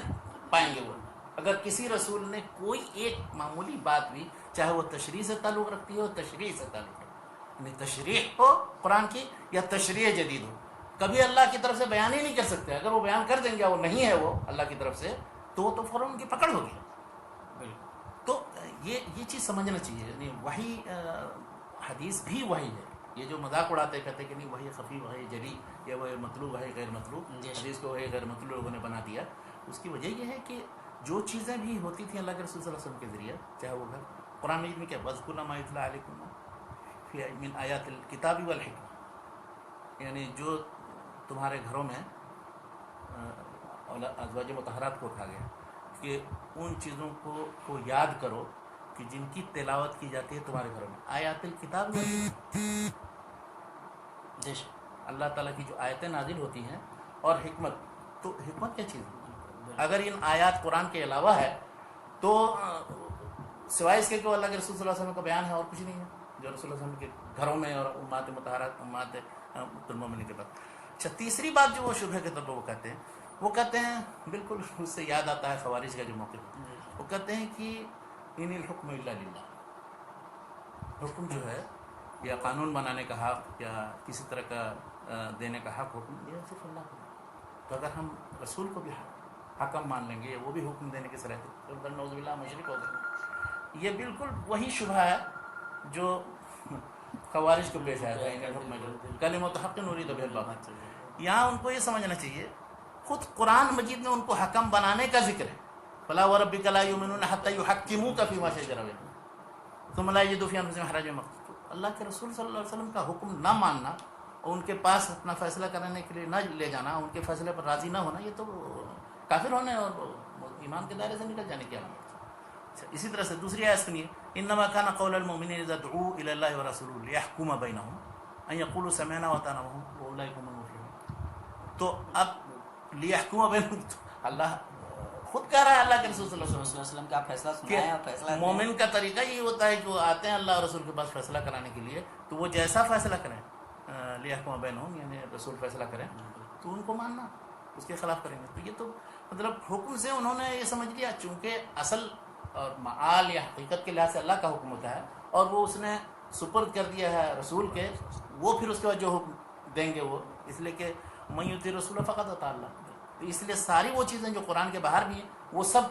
پائیں گے وہ. اگر کسی رسول نے کوئی ایک معمولی بات بھی، چاہے وہ تشریح سے تعلق رکھتی ہو، تشریح سے تعلق رکھتی، یعنی تشریح ہو قرآن کی یا تشریح جدید ہو، کبھی اللہ کی طرف سے بیان ہی نہیں کر سکتے. اگر وہ بیان کر دیں گے وہ نہیں ہے وہ اللہ کی طرف سے، تو فوراً ان کی پکڑ ہوگی. تو یہ چیز سمجھنا چاہیے. یعنی وہی حدیث بھی وہی ہے. یہ جو مذاق اڑاتے کہتے کہ نہیں وہی خفی، وہی جلی، یا وہ مطلوب ہے غیر مطلوب، حدیث کو وہی غیر مطلوب لوگوں نے بنا دیا. اس کی وجہ یہ ہے کہ جو چیزیں بھی ہوتی تھیں اللہ کے رسول صلی اللہ علیہ وسلم کے ذریعے، چاہے وہ گھر قرآن مجید میں کیا وَاذْكُرْنَا مَا يُتْلَىٰ عَلَيْكُمْ فِي مِنْ آیَاتِ الْكِتَابِ وَالْحِکْمَةِ، یعنی جو تمہارے گھروں میں ازواج مطہرات کو کہا گیا کہ ان چیزوں کو یاد کرو کہ جن کی تلاوت کی جاتی ہے تمہارے گھروں میں. آیات الکتاب اللہ تعالیٰ کی جو آیتیں نازل ہوتی ہیں اور حکمت. تو حکمت کیا چیز ہے؟ اگر ان آیات قرآن کے علاوہ ہے تو سوائے اس کے کہ اللہ کے رسول صلی اللہ علیہ وسلم کا بیان ہے اور کچھ نہیں ہے جو رسول اللہ علیہ وسلم کے گھروں میں اور امہات مطہرات امہات المومنین کے بعد. اچھا، تیسری بات جو وہ شبہ کے طور پر وہ کہتے ہیں بالکل اس سے یاد آتا ہے خوارج کا جو موقف. وہ کہتے ہیں کہ ان الحکم الا للہ، حکم جو ہے یا قانون بنانے کا حق یا کسی طرح کا دینے کا حق، حکم یہ صرف اللہ کو. تو اگر ہم رسول کو بھی حکم مان لیں گے، وہ بھی حکم دینے کی صلاحیت، تو نعوذ باللہ مشرک ہو جائیں گے. یہ بالکل وہی شبہ ہے جو خوارج کو پیش آیا تھا، کلمۃ حق نرید بہ الباطل. یہاں ان کو یہ سمجھنا چاہیے خود قرآن مجید میں ان کو حکم بنانے کا ذکر ہے. فلا وربک لا یؤمنون حتی یحکموک فیما شجر بینہم ثم لا یجدوا فی انفسہم حرجا مما قضیت. اللہ کے رسول صلی اللہ علیہ وسلم کا حکم نہ ماننا اور ان کے پاس اپنا فیصلہ کرنے کے لیے نہ لے جانا، ان کے فیصلے پر راضی نہ ہونا، یہ تو کافر ہونے اور ایمان کے دائرے سے نکل جانے کی علامت. اسی طرح سے دوسری آیت سنیے، انما کان قول المؤمنین اذا دعوا الی اللہ ورسولہ لیحکم بینہم ان یقولوا سمعنا واطعنا واولئک هم المفلحون. تو اب لیحکم بینہم اللہ خود کہہ رہا ہے، اللہ کے رسول صلی اللہ علیہ وسلم کا فیصلہ سنایا. فیصلہ مومن کا طریقہ یہ ہوتا ہے کہ وہ آتے ہیں اللہ اور رسول کے پاس فیصلہ کرانے کے لیے، تو وہ جیسا فیصلہ کریں لیحکم بینہم، یعنی رسول فیصلہ کریں تو ان کو ماننا، اس کے خلاف کریں گے. تو یہ تو مطلب حکم سے انہوں نے یہ سمجھ لیا چونکہ اصل اور معال یا حقیقت کے لحاظ سے اللہ کا حکم ہوتا ہے اور وہ اس نے سپرد کر دیا ہے رسول کے، وہ پھر اس کے بعد جو حکم دیں گے وہ، اس لیے کہ من یطیع الرسول فقد اطاع اللہ. تو اس لیے ساری وہ چیزیں جو قرآن کے باہر بھی ہیں وہ سب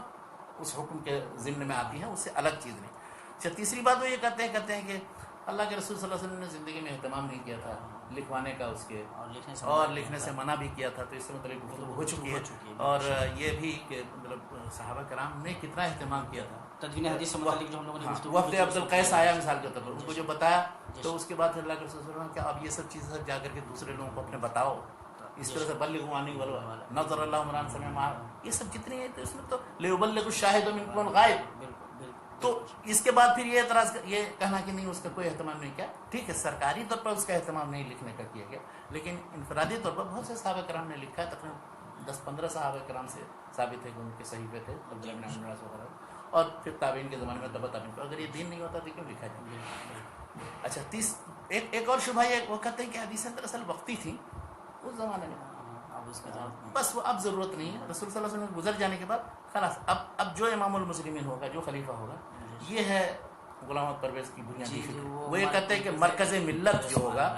اس حکم کے ضمن میں آتی ہیں، اس سے الگ چیز نہیں. اچھا، تیسری بات وہ یہ کہتے ہیں کہ اللہ کے رسول صلی اللہ علیہ وسلم نے زندگی میں اہتمام نہیں کیا تھا لکھوانے کا اس کے، اور لکھنے سے منع بھی کیا تھا. تو اس سے مطلب گفتگو ہو چکی ہے. اور یہ بھی کہ مطلب صحابہ کرام نے کتنا اہتمام کیا تھا تدوین حدیث سے متعلق جو ہم لوگوں نے گفتگو وفد عبد القیس آیا مثال کے طور پر، ان کو جو بتایا تو اس کے بعد اللہ کے رسول صلی اللہ علیہ وسلم کہ اب یہ سب چیزیں جا کر کے دوسرے لوگوں کو اپنے بتاؤ، اس طرح سے بلغوا عنی ولو نظر اللہ عمران سمع ما، یہ سب جتنی ہے تو اس میں تو لیبلغ الشاہد منکم الغائب. تو اس کے بعد پھر یہ اعتراض یہ کہنا کہ نہیں اس کا کوئی اہتمام نہیں کیا. ٹھیک ہے، سرکاری طور پر اس کا اہتمام نہیں لکھنے کا کیا گیا، لیکن انفرادی طور پر بہت سے صحابہ کرام نے لکھا ہے. تقریباً 10-15 صحابہ کرام سے ثابت ہے کہ ان کے صحیفے تھے عبداللہ بن عمرو وغیرہ، اور پھر تابعین کے زمانے میں تبع تابعین کو. اگر یہ دین نہیں ہوتا تو کیوں لکھا جائے؟ اچھا، ایک اور شبہ یہ وہ کہتے ہیں کہ حدیثیں دراصل وقتی تھیں اس زمانے میں. اس کی ضرورت نہیں. بس وہ اب ضرورت نہیں ہے. رسول صلی اللہ علیہ وسلم گزر جانے کے بعد خلاص اب جو امام المسلمین ہوگا، جو خلیفہ ہوگا، یہ ہے غلام محمد پرویز کی بنیادی فکر. وہ یہ کہتے ہیں کہ مرکز ملت جو ہوگا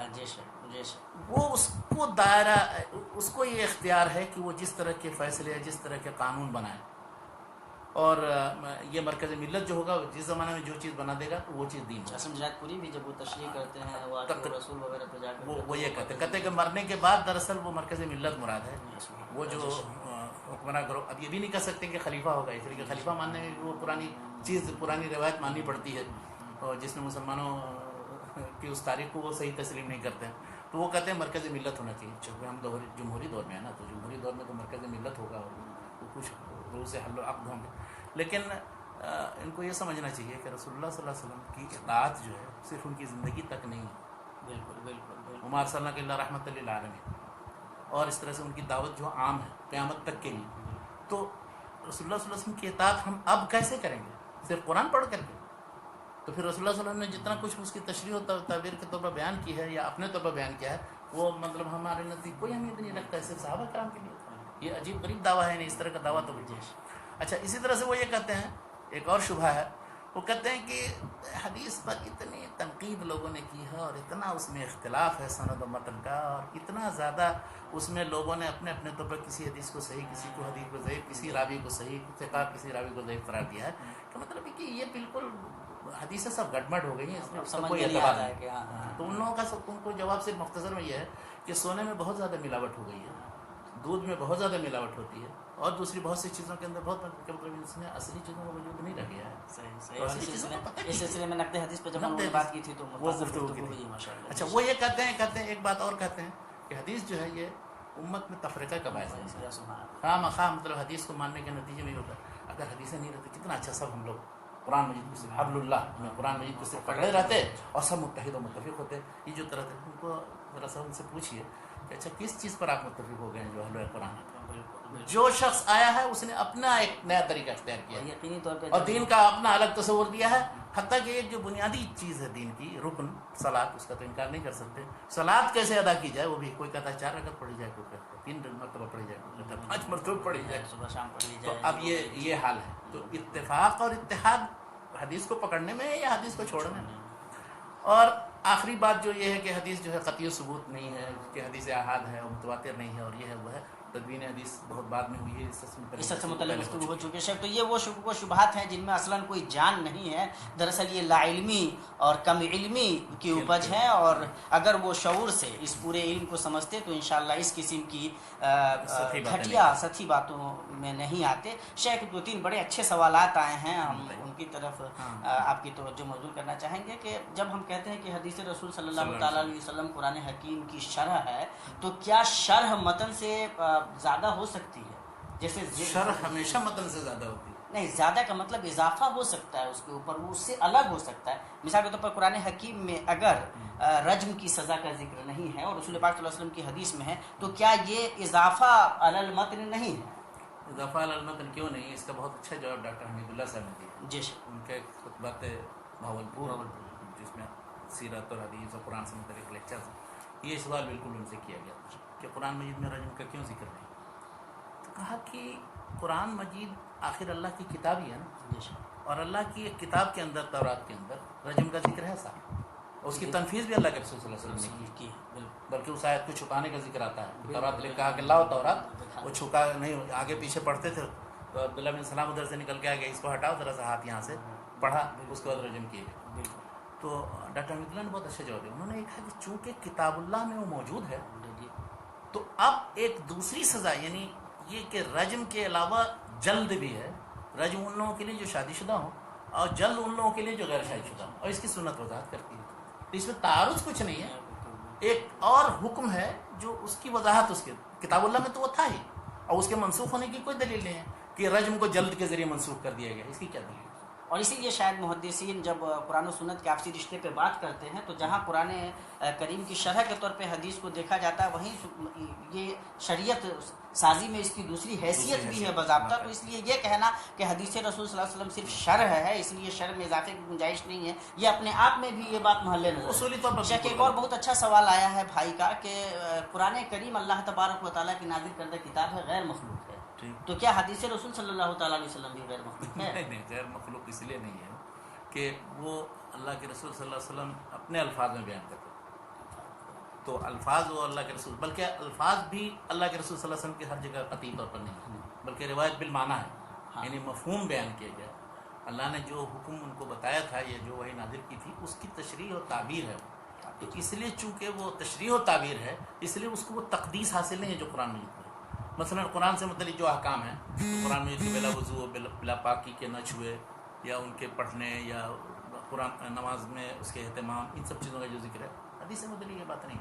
وہ اس کو دائرہ، اس کو یہ اختیار ہے کہ وہ جس طرح کے فیصلے، جس طرح کے قانون بنائے، اور یہ مرکز ملت جو ہوگا جس زمانے میں جو چیز بنا دے گا وہ چیز دین ہے. اسم جہاد پوری بھی جب وہ تشریح کرتے ہیں وہ رسول وغیرہ پہ جا کر وہ یہ کہتے ہیں کہ مرنے کے بعد دراصل وہ مرکز ملت مراد ہے. وہ جو حکمراں گروہ اب یہ بھی نہیں کہہ سکتے کہ خلیفہ ہوگا، اس لیے کہ خلیفہ ماننے میں وہ پرانی روایت ماننی پڑتی ہے، اور جس میں مسلمانوں کی اس تاریخ کو وہ صحیح تسلیم نہیں کرتے ہیں. تو وہ کہتے ہیں مرکز ملت ہونا چاہیے. چونکہ ہم جمہوری دور میں ہیں نا، تو جمہوری دور میں تو مرکز ملت ہوگا اور کچھ روح سے حل و عقد ہوں گے. لیکن ان کو یہ سمجھنا چاہیے کہ رسول اللہ صلی اللہ علیہ وسلم کی اطاعت جو ہے صرف ان کی زندگی تک نہیں ہے. بالکل بالکل. عمر صلی اللہ علیہ رحمۃ للعالمین، اور اس طرح سے ان کی دعوت جو عام ہے قیامت تک کے لیے. تو رسول اللہ صلی اللہ علیہ وسلم کی اطاعت ہم اب کیسے کریں گے؟ صرف قرآن پڑھ کر کے؟ تو پھر رسول اللہ صلی اللہ علیہ وسلم نے جتنا کچھ اس کی تشریح و تعبیر کے طور پر بیان کی ہے یا اپنے طور پر بیان کیا ہے، وہ مطلب ہمارے نزدیک کوئی اہمیت نہیں رکھتا ہے، صرف صحابہ کرام کے لیے. یہ عجیب غریب دعویٰ ہے، نہیں اس طرح کا دعویٰ تو بجے. اچھا، اسی طرح سے وہ یہ کہتے ہیں، ایک اور شبہ ہے، وہ کہتے ہیں کہ حدیث پر اتنی تنقید لوگوں نے کی ہے اور اتنا اس میں اختلاف ہے سند و متن کا، اور اتنا زیادہ اس میں لوگوں نے اپنے اپنے طور پر کسی حدیث کو صحیح، کسی کو حدیث کو ضعیف، کسی راوی کو صحیح، کسی راوی کو ضعیف قرار دیا ہے. کہ مطلب کہ یہ بالکل حدیثیں سب گڑبڑ ہو گئی ہیں، اس میں کوئی اعتبار نہیں. تو ان لوگوں کا ان کو جواب صرف مختصر میں یہ ہے کہ سونے میں بہت زیادہ ملاوٹ ہو گئی ہے، دودھ میں بہت زیادہ ملاوٹ ہوتی ہے، اور دوسری بہت سی چیزوں کے اندر بہت مطلب اس میں اصلی چیزوں کا وجود نہیں رہ گیا ہے. اس سلسلے میں نقد حدیث پہ جب ہم نے بات کی تھی تو وہ گفتگو کی تھی. اچھا، وہ یہ کہتے ہیں ایک بات اور کہتے ہیں کہ حدیث جو ہے یہ امت میں تفریقہ کا باعث ہے. خواہ مطلب حدیث کو ماننے کے نتیجے میں یہ ہوتا ہے اگر حدیثیں نہیں رہتی کتنا اچھا سب ہم لوگ قرآن مجید کو صرف حبل اللہ میں قرآن مجید کو صرف پکڑے رہتے اور سب متحد و متفق ہوتے. یہ جو طرح ان کو ذرا سا ان سے پوچھیے کہ اچھا کس چیز پر آپ متفق ہو گئے ہیں جو اہل قرآن ہے؟ جو شخص آیا ہے اس نے اپنا ایک نیا طریقہ اختیار کیا یقینی طور پہ، اور دین کا اپنا الگ تصور دیا ہے. حتیٰ کہ ایک جو بنیادی چیز ہے دین کی، رکن صلاۃ، اس کا تو انکار نہیں کر سکتے. صلاۃ کیسے ادا کی جائے وہ بھی کوئی کہتا ہے 4 رکعت پڑھی جائے، کوئی کہتا ہے 3 مرتبہ پڑھی جائے، کوئی کہتا ہے 5 مرتبہ پڑھی جائے، صبح شام پڑھ لی تو جائے. اب یہ حال ہے. تو اتفاق اور اتحاد حدیث کو پکڑنے میں ہے یا حدیث کو چھوڑنے میں؟ اور آخری بات جو یہ ہے کہ حدیث جو ہے قطعی ثبوت نہیں ہے، کہ حدیث احاد ہے اور متواتر نہیں ہے، اور یہ ہے وہ ہے. تدوین حدیث بہت بعد میں ہوئی ہے، اس سے متعلق گفتگو ہو چکی ہے. تو یہ وہ شبہ و شبہات ہیں جن میں اصلاً کوئی جان نہیں ہے. دراصل یہ لا علمی اور کم علمی کی اپج ہے، اور اگر وہ شعور سے اس پورے علم کو سمجھتے تو انشاءاللہ اس قسم کی گھٹیا سطحی باتوں میں نہیں آتے. شیخ 2-3 بڑے اچھے سوالات آئے ہیں، ہم ان کی طرف آپ کی توجہ مبذول کرنا چاہیں گے. کہ جب ہم کہتے ہیں کہ حدیث رسول صلی اللہ تعالیٰ علیہ وسلم قرآن حکیم کی شرح ہے، تو کیا شرح متن سے زیادہ ہو سکتی ہے؟ جیسے شرح ہمیشہ متن سے زیادہ ہوتی ہے. نہیں، زیادہ کا مطلب اضافہ ہو سکتا ہے اس کے اوپر، وہ اس سے الگ ہو سکتا ہے. مثال کے طور پر قرآن حکیم میں اگر رجم کی سزا کا ذکر نہیں ہے اور رسول پاک صلی اللہ علیہ وسلم کی حدیث میں ہے، تو کیا یہ اضافہ علی المتن نہیں ہے؟ اضافہ علی المتن کیوں نہیں؟ اس کا بہت اچھا جواب ڈاکٹر حمید اللہ صاحب نے دیا. جی، ان کے خطبات بھاولپور جس میں سیرت اور حدیث اور قرآن سے متعلق لیکچرز ہیں، یہ سوال بالکل ان سے کیا گیا تھا کہ قرآن مجید میں رجم کا کیوں ذکر نہیں؟ تو کہا کہ قرآن مجید آخر اللہ کی کتاب ہی ہے نا، اور اللہ کی ایک کتاب کے اندر، تورات کے اندر رجم کا ذکر ہے صاحب. اس کی تنفیذ بھی اللہ کے رسول صلی اللہ علیہ وسلم نے کی، بلکہ اس آیت کو چھپانے کا ذکر آتا ہے. تورات نے کہا کہ لاؤ تورات، وہ چھپا نہیں، آگے پیچھے پڑھتے تھے. تو عبداللہ بن سلام ادھر سے نکل کے آ گیا، اس کو ہٹاؤ ذرا سا ہاتھ یہاں سے، پڑھا، اس کے بعد رجم کیے گئے. تو ڈاکٹر حمید اللہ نے بہت اچھا جواب دیا. انہوں نے یہ کہا کہ چونکہ کتاب اللہ میں وہ موجود ہے، تو اب ایک دوسری سزا، یعنی یہ کہ رجم کے علاوہ جلد بھی ہے. رجم ان لوگوں کے لیے جو شادی شدہ ہوں، اور جلد ان لوگوں کے لیے جو غیر شادی شدہ ہوں، اور اس کی سنت وضاحت کرتی ہے. تو اس میں تعارض کچھ نہیں ہے. ایک اور حکم ہے جو اس کی وضاحت اس کے کتاب اللہ میں تو وہ تھا ہی، اور اس کے منسوخ ہونے کی کوئی دلیل نہیں ہے کہ رجم کو جلد کے ذریعے منسوخ کر دیا گیا. اس کی کیا دلیل؟ اور اسی لیے شاید محدثین جب قرآن و سنت کے آپسی رشتے پہ بات کرتے ہیں تو جہاں قرآن کریم کی شرح کے طور پہ حدیث کو دیکھا جاتا ہے وہیں یہ شریعت سازی میں اس کی دوسری حیثیت بھی ہے باضابطہ. تو اس لیے یہ کہنا کہ حدیث رسول صلی اللہ علیہ وسلم صرف شرح ہے اس لیے شرح میں اضافے کی گنجائش نہیں ہے، یہ اپنے آپ میں بھی یہ بات محل نظر اصولی طور پر. شیخ ایک اور بہت اچھا سوال آیا ہے بھائی کا کہ قرآن کریم اللہ تبارک و تعالیٰ کی نازل کردہ کتاب ہے، غیر مخلوق ہے، تو کیا حدیث رسول صلی اللہ تعالیٰ علیہ وسلم بھی غیر مخلوق ہے؟ نہیں، غیر مخلوق اس لیے نہیں ہے کہ وہ اللہ کے رسول صلی اللہ علیہ وسلم اپنے الفاظ میں بیان کرتے ہیں، تو الفاظ وہ اللہ کے رسول، بلکہ الفاظ بھی اللہ کے رسول صلی اللہ علیہ وسلم کے ہر جگہ قطعی طور پر نہیں ہے، بلکہ روایت بالمعنی ہے، یعنی مفہوم بیان کیا گیا. اللہ نے جو حکم ان کو بتایا تھا یا جو وہی نازل کی تھی اس کی تشریح و تعبیر ہے. تو اس لیے چونکہ وہ تشریح و تعبیر ہے اس لیے اس کو وہ تقدیس حاصل نہیں ہے جو قرآن مجید میں. مثلا قرآن سے متعلق جو احکام ہیں قرآن مجید کے بلا وضو بلا پاکی کے نہ چھوئے یا ان کے پڑھنے یا قرآن نماز میں اس کے اہتمام، ان سب چیزوں کا جو ذکر ہے حدیث سے متعلق یہ بات نہیں.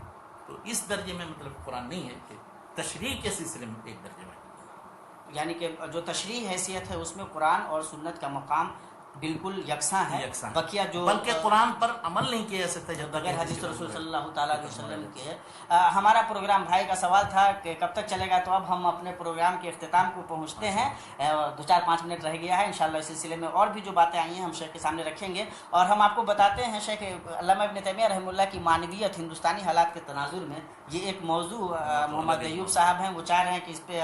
تو اس درجے میں مطلب قرآن نہیں ہے کہ تشریح کے سلسلے میں ایک درجے میں، یعنی کہ جو تشریح حیثیت ہے اس میں قرآن اور سنت کا مقام بالکل یکساں ہے. بقیہ جو بلکہ قرآن پر عمل نہیں کیا جا سکتا بغیر حدیث رسول صلی اللہ تعالیٰ علیہ وسلم کے. ہمارا پروگرام بھائی کا سوال تھا کہ کب تک چلے گا، تو اب ہم اپنے پروگرام کے اختتام کو پہنچتے ہیں. 2-4-5 منٹ رہ گیا ہے، انشاءاللہ اس سلسلے میں اور بھی جو باتیں آئی ہیں ہم شیخ کے سامنے رکھیں گے. اور ہم آپ کو بتاتے ہیں شیخ علامہ ابن تیمیہ رحمہ اللہ کی معنویت ہندوستانی حالات کے تناظر میں، یہ ایک موضوع محمد ایوب صاحب ہیں وہ چاہ رہے ہیں کہ اس پہ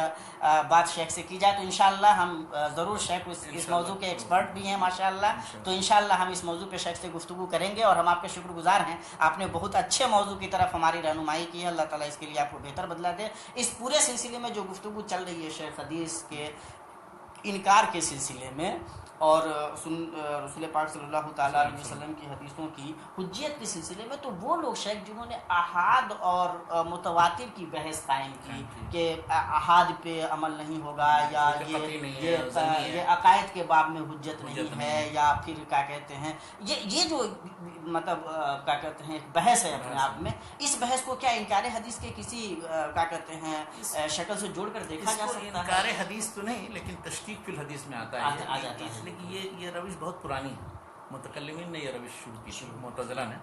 بات شیخ سے کی جائے. تو انشاءاللہ ہم ضرور شیخ اس موضوع کے ایکسپرٹ بھی ہیں ماشاءاللہ، تو انشاءاللہ ہم اس موضوع پہ شیخ سے گفتگو کریں گے. اور ہم آپ کے شکر گزار ہیں، آپ نے بہت اچھے موضوع کی طرف ہماری رہنمائی کی ہے، اللہ تعالیٰ اس کے لیے آپ کو بہتر بدلہ دے. اس پورے سلسلے میں جو گفتگو چل رہی ہے شیخ حدیث کے انکار کے سلسلے میں اور رسول پاک صلی اللہ تعالیٰ علیہ وسلم کی حدیثوں کی حجیت کے سلسلے میں، تو وہ لوگ شیخ جنہوں نے احاد اور متواتر کی بحث قائم کی کہ احاد پہ عمل نہیں ہوگا یا یہ عقائد کے باب میں حجت نہیں ہے، یا پھر کیا کہتے ہیں یہ جو مطلب کیا کہتے ہیں بحث ہے اپنے آپ میں، اس بحث کو کیا انکار حدیث کے کسی کیا کہتے ہیں شکل سے جوڑ کر دیکھا جا سکتا ہے؟ انکار حدیث تو نہیں، لیکن تشکیک فی الحدیث میں آتا ہے، لیکن یہ روش بہت پرانی ہے. متکلمین نے یہ روش شروع کی تھی، معتزلہ نے،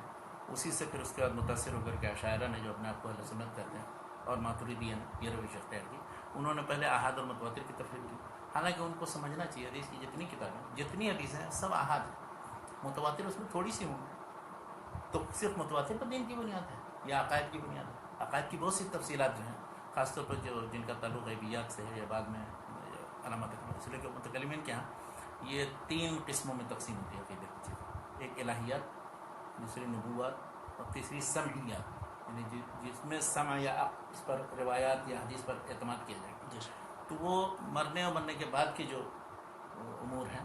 اسی سے پھر اس کے بعد متاثر ہو کر کے اشاعرہ نے جو اپنے آپ کو اہل سنت کہتے ہیں اور ماتریدیہ نے یہ روش اختیار کی. انہوں نے پہلے احاد اور متواتر کی تفریق کی، حالانکہ ان کو سمجھنا چاہیے حدیث کی جتنی کتابیں جتنی حدیث ہیں سب احاد ہیں، متواتر اس میں تھوڑی سی ہوں، تو صرف متواتر پر دین کی بنیاد ہے یا عقائد کی بنیاد ہے. عقائد کی بہت سی تفصیلات جو ہیں خاص طور پر جن کا تعلق غیبیات سے ہے یا بعد میں علامات اکمل، اس لیے کہ متکلمین کے ہاں یہ 3 قسموں میں تقسیم ہوتی ہے عقیدے کی چیز، ایک الہیات، دوسری نبوات اور تیسری سمعیات، یعنی جس میں سمع یا اس پر روایات یا حدیث پر اعتماد کیا جائے. تو وہ مرنے اور مرنے کے بعد کے جو امور ہیں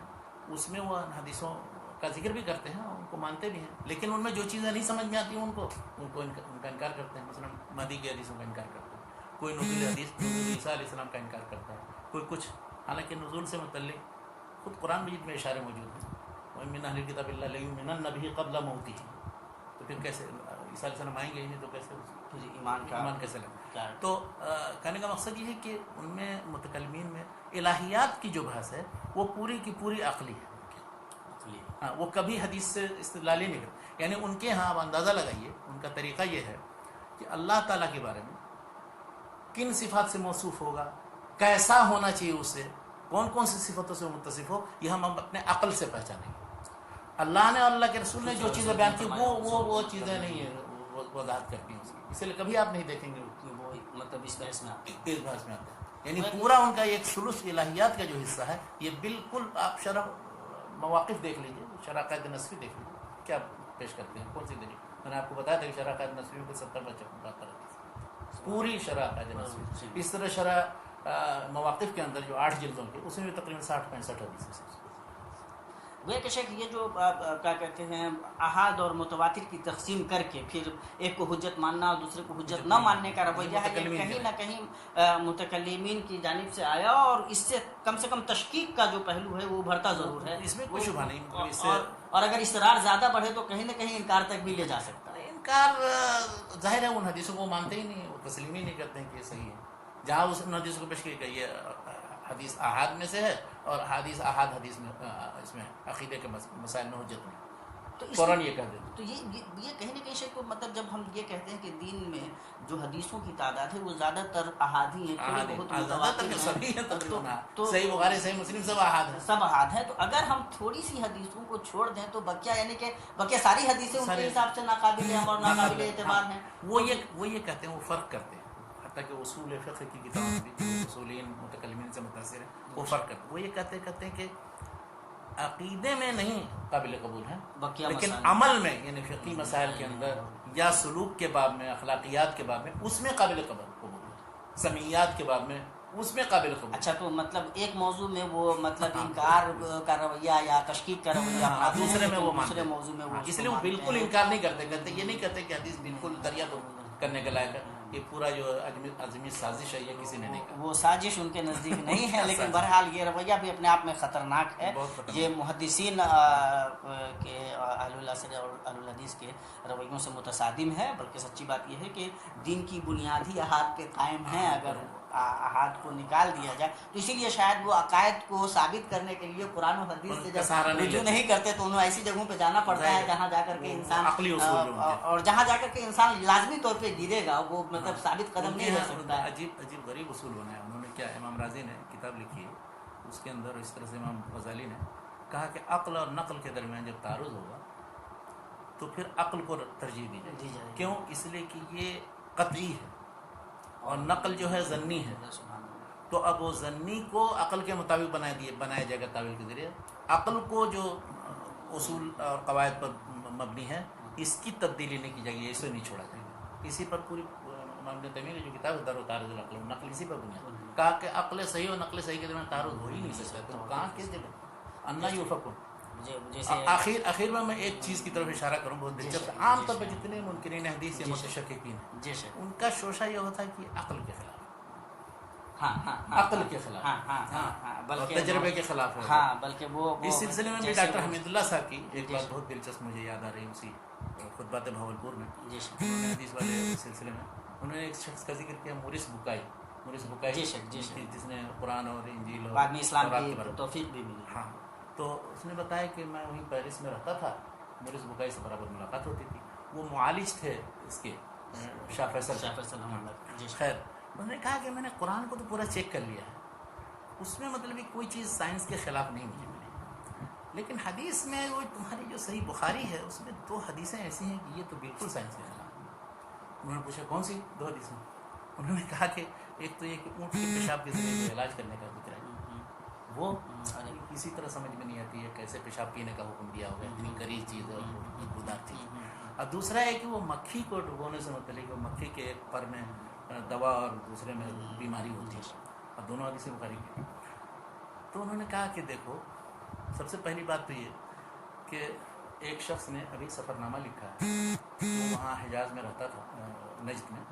اس میں وہ حدیثوں کا ذکر بھی کرتے ہیں، ان کو مانتے بھی ہیں، لیکن ان میں جو چیزیں نہیں سمجھ میں آتی ہیں ان کا انکار کرتے ہیں. مثلا مہدی کی حدیثوں کا انکار کرتے ہیں، کوئی نزول حدیث نزول عیسیٰ علیہ السلام کا انکار کرتا ہے، کوئی کچھ. حالانکہ نزول سے متعلق خود قرآن مجید میں اشارے موجود ہیں، وَمِنْ أَهْلِ الْكِتَابِ إِلَّا لَيُؤْمِنَنَّ بِهِ قَبْلَ مَوْتِهِ. تو پھر کیسے عیسیٰ علیہ السلام آئیں گے ہی نہیں تو کیسے ایمان کیسے لگا؟ تو کہنے کا مقصد یہ ہے کہ ان میں متکلمین میں الہیات کی جو بحث ہے وہ پوری کی پوری عقلی ہے. ہاں، وہ کبھی حدیث سے استدلال ہی نہیں کرتے. یعنی ان کے ہاں آپ اندازہ لگائیے، ان کا طریقہ یہ ہے کہ اللہ تعالیٰ کے بارے میں کن صفات سے موصوف ہوگا، کیسا ہونا چاہیے اس سے، کون کون سی صفتوں سے متصف ہو، یہ ہم اپنے عقل سے پہچانیں گے. اللہ نے اور اللہ کے رسول نے جو چیزیں بیان کی وہ چیزیں نہیں ہیں، وہ وضاحت کرتی ہیں اس کی. اس لیے کبھی آپ نہیں دیکھیں گے وہ مطلب اس بحث میں آتے ہیں. یعنی پورا ان کا ایک ثلث الہیات کا جو حصہ ہے یہ بالکل، آپ شرح مواقف دیکھ لیجیے، شرح قائد نصفی دیکھ لیجیے کیا پیش کرتے ہیں، کون سی دلیل. میں نے آپ کو بتایا تھا کہ شرح قائد نصفی کو 70 بات پوری شرح قائد نصفی. اس طرح شرح مواقف کے اندر جو 8 جلدوں کے اس میں بھی تقریباً 60-65 حدیث. وہ کہ شیخ یہ جو کیا کہتے ہیں احاد اور متواتر کی تقسیم کر کے پھر ایک کو حجت ماننا اور دوسرے کو حجت نہ ماننے کا رویہ ہے، یہ کہیں نہ کہیں متکلمین کی جانب سے آیا، اور اس سے کم تشکیک کا جو پہلو ہے وہ ابھرتا ضرور ہے. اس میں کوئی شبہ نہیں. اور اگر اصرار زیادہ بڑھے تو کہیں نہ کہیں انکار تک بھی لے جا سکتا ہے. انکار ظاہر ہے ان حدیثوں کو مانتے ہی نہیں، وہ تسلیم ہی نہیں کرتے ہیں کہ یہ صحیح ہے. جہاں اس حدیثوں کو پیش کیا کہ یہ حدیث احاد میں سے ہے اور احاد حدیث میں اس میں عقیدے کے مسائل میں حجت نہیں، تو فوراً یہ کہہ دیتے تو یہ کہیں نہ کہیں شیخ کو مطلب جب ہم یہ کہتے ہیں کہ دین میں جو حدیثوں کی تعداد ہے وہ زیادہ تر احادی ہیں، تھوڑی بہت متواتر ہیں، تو صحیح بخاری صحیح مسلم سب احاد ہیں، سب احاد ہیں. تو اگر ہم تھوڑی سی حدیثوں کو چھوڑ دیں تو بقیہ یعنی کہ بقیہ ساری حدیثیں ان کے حساب سے ناقابل عمل اور ناقابل اعتبار ہیں. وہ یہ کہتے ہیں، وہ فرق کرتے ہیں، حتیٰ کہ اصول فقہ کی کتابوں میں بھی اصولین متکلمین سے متاثر ہیں، وہ فرق کرتے ہیں. وہ یہ کہتے ہیں کہ عقیدے میں نہیں قابل قبول ہیں، لیکن عمل میں یعنی فقہی مسائل کے اندر یا سلوک کے باب میں، اخلاقیات کے باب میں اس میں قابل قبول ہے، سمیات کے باب میں اس میں قابل قبول. اچھا، تو مطلب ایک موضوع میں وہ مطلب انکار کا رویہ یا تشکیک کا رویہ، دوسرے میں وہ دوسرے موضوع میں وہ، اس لیے وہ بالکل انکار نہیں کرتے، یہ نہیں کہتے کہ حدیث بالکل دریا کرنے کے لائق ہے. یہ پورا جو عظمی سازش ہے یہ کسی نے نہیں کہا، وہ سازش ان کے نزدیک نہیں ہے. لیکن بہرحال یہ رویہ بھی اپنے آپ میں خطرناک ہے. یہ محدثین کے اہل العصر اور اہل الحدیث کے رویوں سے متصادم ہے. بلکہ سچی بات یہ ہے کہ دین کی بنیادی احاد پہ قائم ہیں. اگر احاد کو نکال دیا جائے تو اسی لیے شاید وہ عقائد کو ثابت کرنے کے لیے قرآن و حدیث سے جب رجوع نہیں کرتے تو انہیں ایسی جگہوں پہ جانا پڑتا ہے جہاں جا کر کے انسان اور جہاں جا کر کے انسان لازمی طور پہ گرے گا، وہ مطلب ثابت قدم نہیں رہ سکتا. عجیب غریب اصول بنایا انہوں نے. کیا امام راضی نے کتاب لکھی ہے، اس کے اندر اس طرح سے امام غزالی نے کہا کہ عقل اور نقل کے درمیان جب تعارض ہوگا تو پھر عقل کو ترجیح دی جائے. کیوں؟ اس لیے کہ یہ قطعی ہے اور نقل جو ہے ظنی ہے. تو اب وہ ظنی کو عقل کے مطابق بنایا جائے گا تعویل کے ذریعے. عقل کو جو اصول اور قواعد پر مبنی ہے اس کی تبدیلی نہیں کی جائے گی، اسے نہیں چھوڑا جائے گا. اسی پر پوری امام ابن تیمیہ کی جو کتاب ہے در و تعارض العقل و نقل، اسی پر بنی ہے. کہا کہ عقل صحیح اور نقل صحیح کے درمیان تعارض ہو ہی نہیں سکتا. تو کہاں کس جگہ انا یوفقون. آخر میں ایک چیز کی طرف اشارہ کروں بہت دلچسپ. عام طور پہ جتنے منکرین حدیث یا متشککین ہیں ان کا شوشہ یہ ہوتا ہے کہ عقل کے خلاف، عقل کے خلاف اور تجربے کے خلاف ہے. بلکہ وہ اس سلسلے میں بھی ڈاکٹر حمید اللہ صاحب کی ایک بات بہت دلچسپ مجھے یاد آ رہی ہے. اسی خطبات بھاولپور میں حدیث والے سلسلے میں انہوں نے ایک شخص کا ذکر کیا، مورس بکائی جس نے قرآن اور انجیل اور بعد میں اسلام کی توفیق بھی ملی. ہاں، تو اس نے بتایا کہ میں وہیں پیرس میں رہتا تھا، مورس بکائی سے برابر ملاقات ہوتی تھی. وہ معالج تھے اس کے شاہ فیصل. خیر، انہوں نے کہا کہ میں نے قرآن کو تو پورا چیک کر لیا ہے، اس میں مطلب کوئی چیز سائنس کے خلاف نہیں مجھے ملی، لیکن حدیث میں وہ تمہاری جو صحیح بخاری ہے اس میں 2 حدیثیں ایسی ہیں کہ یہ تو بالکل سائنس کے خلاف ہیں. انہوں نے پوچھا کون سی 2 حدیثیں؟ انہوں نے کہا کہ ایک تو یہ کہ اونٹ کے پیشاب کے ذریعے جو علاج کرنے کا ذکر ہے وہ کسی طرح سمجھ میں نہیں آتی ہے، کیسے پیشاب پینے کا حکم دیا ہوگا، اتنی کری چیز ہے اور بدبودار چیز. اور دوسرا ہے کہ وہ مکھی کو ڈبونے سے متعلق، وہ مکھی کے ایک پر میں دوا اور دوسرے میں بیماری ہوتی ہے، اور دونوں حدیثیں بخاری کی. تو انہوں نے کہا کہ دیکھو، سب سے پہلی بات تو یہ کہ ایک شخص نے ابھی سفر نامہ لکھا ہے، وہ وہاں حجاز میں رہتا تھا، نجد میں.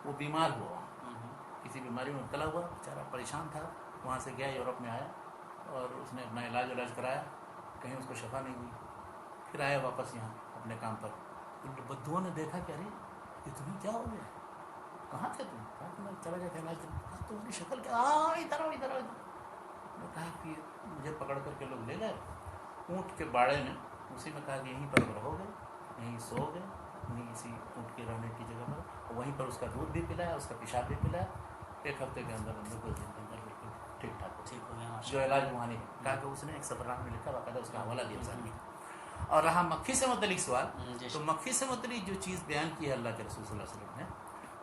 وہ بیمار ہوا، کسی بیماری میں مبتلا ہوا، بیچارہ پریشان تھا. وہاں سے گیا، یورپ میں آیا اور اس نے اپنا علاج کرایا، کہیں اس کو شفا نہیں ہوئی. پھر آیا واپس یہاں اپنے کام پر. بدوؤں نے دیکھا کہ ارے یہ تمہیں کیا ہو گیا، کہاں تھے تم؟ کہا کہ میں چلا گیا تھا علاج کرنے. تمہاری شکل کیا؟ ادھر آؤ. میں کہا کہ مجھے پکڑ کر کے لوگ لے گئے اونٹ کے باڑے میں، اسی میں کہا کہ یہیں پر رہو گے، یہیں سو گئے، یہیں اسی اونٹ کے رہنے کی جگہ پر، اور وہیں پر اس کا دودھ بھی پلایا، اس کا پیشاب بھی پلایا. 1 ہفتے کے اندر کچھ دن کے اندر بالکل ٹھیک ٹھاک ہو گیا. جو علاج وہاں نہیں کہا کہ اس نے ایک سفر نامہ میں لکھا، باقاعدہ اس کا حوالہ دیا ساتھ. اور رہا مکھی سے متعلق سوال، تو مکھی سے متعلق جو چیز بیان کی ہے اللہ کے رسول صلی اللہ علیہ وسلم نے،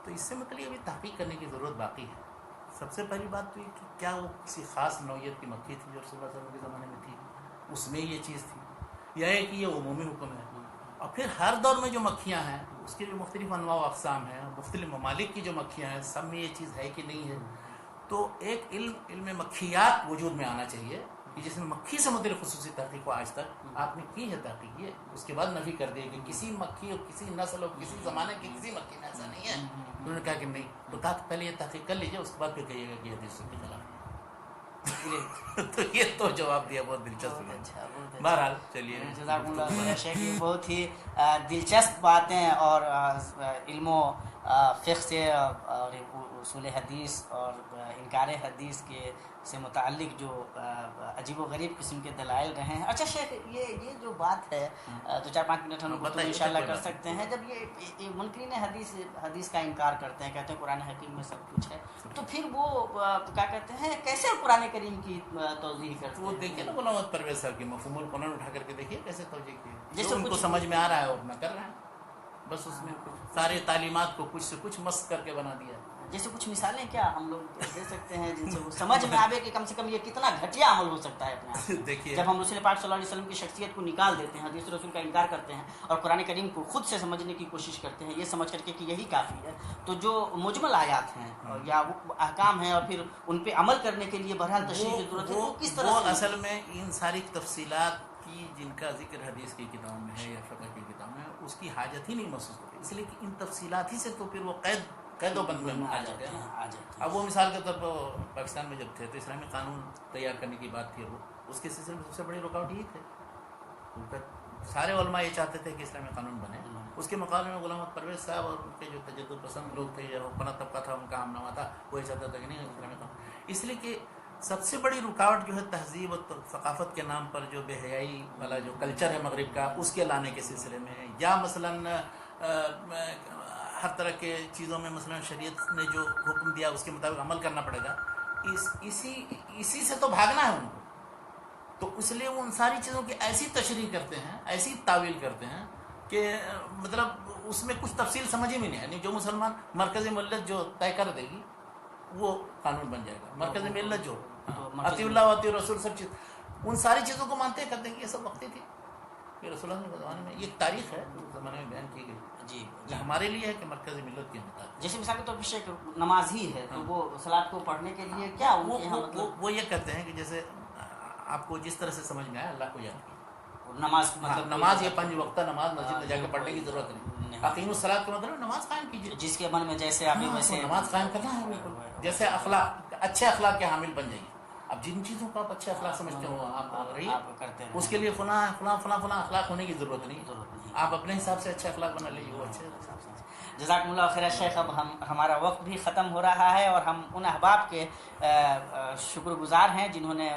تو اس سے متعلق ابھی تحقیق کرنے کی ضرورت باقی ہے. سب سے پہلی بات تو یہ کہ کیا وہ کسی خاص نوعیت کی مکھی تھی جو رسول اللہ صلی اللہ علیہ وسلم کے زمانے میں تھی، اس میں یہ چیز تھی، یا ہے کہ یہ عمومی حکم ہے. اور پھر ہر دور میں جو مکھیاں ہیں اس کے جو مختلف انواع و اقسام ہیں، مختلف ممالک کی جو مکھیاں ہیں، سب میں یہ چیز ہے کہ نہیں ہے. تو ایک علم مکھیات وجود میں آنا چاہیے کہ جس میں مکھی سے متعلق خصوصی تحقیق کو آج تک آپ نے کی ہے تحقیق، یہ اس کے بعد نفی کر دی کہ کسی مکھی اور کسی نسل اور کسی زمانے کی کسی مکھی میں ایسا نہیں ہے. انہوں نے کہا کہ نہیں. تو کہا کہ پہلے یہ تحقیق کر لیجیے، اس کے بعد پھر کہیے گا کہ حدیث کے خلاف. تو یہ تو جواب دیا بہت دلچسپ ہے. بہرحال چلیے، جزاک اللہ خیر شیخ. یہ بہت ہی دلچسپ باتیں اور علم و فقہ سے اور اصول حدیث اور انکار حدیث کے سے متعلق جو عجیب و غریب قسم کے دلائل رہے ہیں. اچھا شیخ، یہ جو بات ہے تو 4-5 منٹ ہم گفتگو انشاءاللہ کر سکتے ہیں. جب یہ منکرین حدیث کا انکار کرتے ہیں، کہتے ہیں قرآن حکیم میں سب کچھ ہے، تو پھر وہ کیا کہتے ہیں کیسے قرآن کریم کی توضیح کرتے ہیں؟ وہ دیکھیے نا علامہ پرویز صاحب کی مفہوم القرآن اٹھا کر کے دیکھیے کیسے توجہ کی ہے. جیسے ان کو سمجھ میں آ رہا ہے اور نہ کر رہے ہیں، بس اس میں سارے تعلیمات کو کچھ سے کچھ مست کر کے بنا دیا ہے. جیسے کچھ مثالیں کیا ہم لوگ دے سکتے ہیں جن سے وہ سمجھ میں آوے کہ کم سے کم یہ کتنا گھٹیا عمل ہو سکتا ہے اپنے آپ. دیکھیے جب ہم رسول پاک صلی اللہ علیہ وسلم کی شخصیت کو نکال دیتے ہیں، حدیث رسول کا انکار کرتے ہیں اور قرآن کریم کو خود سے سمجھنے کی کوشش کرتے ہیں، یہ سمجھ کر کے کہ یہی کافی ہے، تو جو مجمل آیات ہیں یا وہ احکام ہیں اور پھر ان پہ عمل کرنے کے لیے بہرحال تشریح کی ضرورت ہے، وہ کس طرح وہ سے؟ اصل میں ان ساری تفصیلات کی جن کا ذکر حدیث کی کتابوں میں ہے یا فقہ کی کتاب میں، اس کی حاجت ہی نہیں محسوس ہوتی، اس لیے کہ ان تفصیلات ہی سے تو پھر وہ قید و بند میں آ جاتے ہیں. اب وہ مثال کے طور پر پاکستان میں جب تھے تو اسلامی قانون تیار کرنے کی بات تھی، اس کے سلسلے میں سب سے بڑی رکاوٹ یہی تھے. سارے علماء یہ چاہتے تھے کہ اسلامی قانون بنے. اس کے مقابلے میں غلام پرویز صاحب اور ان کے جو تجدد پسند لوگ تھے یا حکمران طبقہ تھا، ان کا ہم نوا تھا، وہ یہ چاہتا تھا کہ نہیں اسلامی قانون. اس لیے کہ سب سے بڑی رکاوٹ جو ہے تہذیب اور ثقافت کے نام پر جو بے حیائی والا جو کلچر ہے مغرب کا، اس کے لانے کے سلسلے میں، یا مثلاً ہر طرح کے چیزوں میں مثلا شریعت نے جو حکم دیا اس کے مطابق عمل کرنا پڑے گا، اسی سے تو بھاگنا ہے ان کو. تو اس لیے وہ ان ساری چیزوں کی ایسی تشریح کرتے ہیں، ایسی تعویل کرتے ہیں کہ مطلب اس میں کچھ تفصیل سمجھ میں نہیں. یعنی جو مسلمان مرکزی ملت جو طے کر دے گی وہ قانون بن جائے گا. مرکزی ملت جو اطیع اللہ و اطیع الرسول سب چیز، ان ساری چیزوں کو مانتے کرتے ہیں کہ یہ سب وقتی تھی. یہ رسول اللہ کے زمانے میں یہ تاریخ ہے اس زمانے میں بیان کی گئی. جی ہمارے لیے ہے کہ مرکزی ملت کے مطابق جیسے مثال کے طور پر شیخ نماز ہی ہے تو وہ صلاۃ کو پڑھنے کے لیے کیا وہ یہ کہتے ہیں کہ جیسے آپ کو جس طرح سے سمجھ میں آیا اللہ کو یاد کیجیے. نماز مطلب نماز یہ 5 وقتہ نماز مسجد میں جا کے پڑھنے کی ضرورت نہیں. اقیم الصلاۃ کا مطلب نماز قائم کیجیے. جس کے من میں جیسے آپ ویسے نماز قائم کرنا ہے بالکل. جیسے اخلاق، اچھے اخلاق کے حامل بن جائیے. اب جن چیزوں کو آپ اچھے اخلاق سمجھتے ہو آپ رہیے، کرتے ہیں. اس کے لیے فلاں فلاں فلاں فلاں اخلاق ہونے کی ضرورت نہیں. آپ اپنے حساب سے اچھے اخلاق بنا لیجیے، وہ اچھے. جزاکم اللہ خیر شیخ. اب ہمارا وقت بھی ختم ہو رہا ہے اور ہم ان احباب کے شکر گزار ہیں جنہوں نے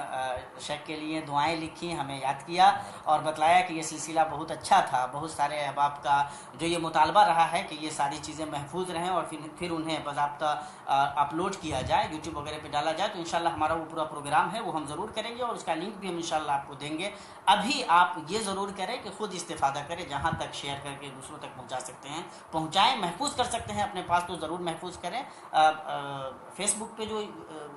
شیخ کے لیے دعائیں لکھی، ہمیں یاد کیا اور بتلایا کہ یہ سلسلہ بہت اچھا تھا. بہت سارے احباب کا جو یہ مطالبہ رہا ہے کہ یہ ساری چیزیں محفوظ رہیں اور پھر انہیں باضابطہ اپلوڈ کیا جائے، یوٹیوب وغیرہ پہ ڈالا جائے. تو انشاءاللہ ہمارا وہ پورا پروگرام ہے وہ ہم ضرور کریں گے اور اس کا لنک بھی ہم انشاءاللہ آپ کو دیں گے. ابھی آپ یہ ضرور کریں کہ خود استفادہ کریں، جہاں تک شیئر کر کے دوسروں تک پہنچا سکتے ہیں پہنچائیں. محفوظ کر سکتے ہیں اپنے پاس تو ضرور محفوظ کریں. فیس بک پہ جو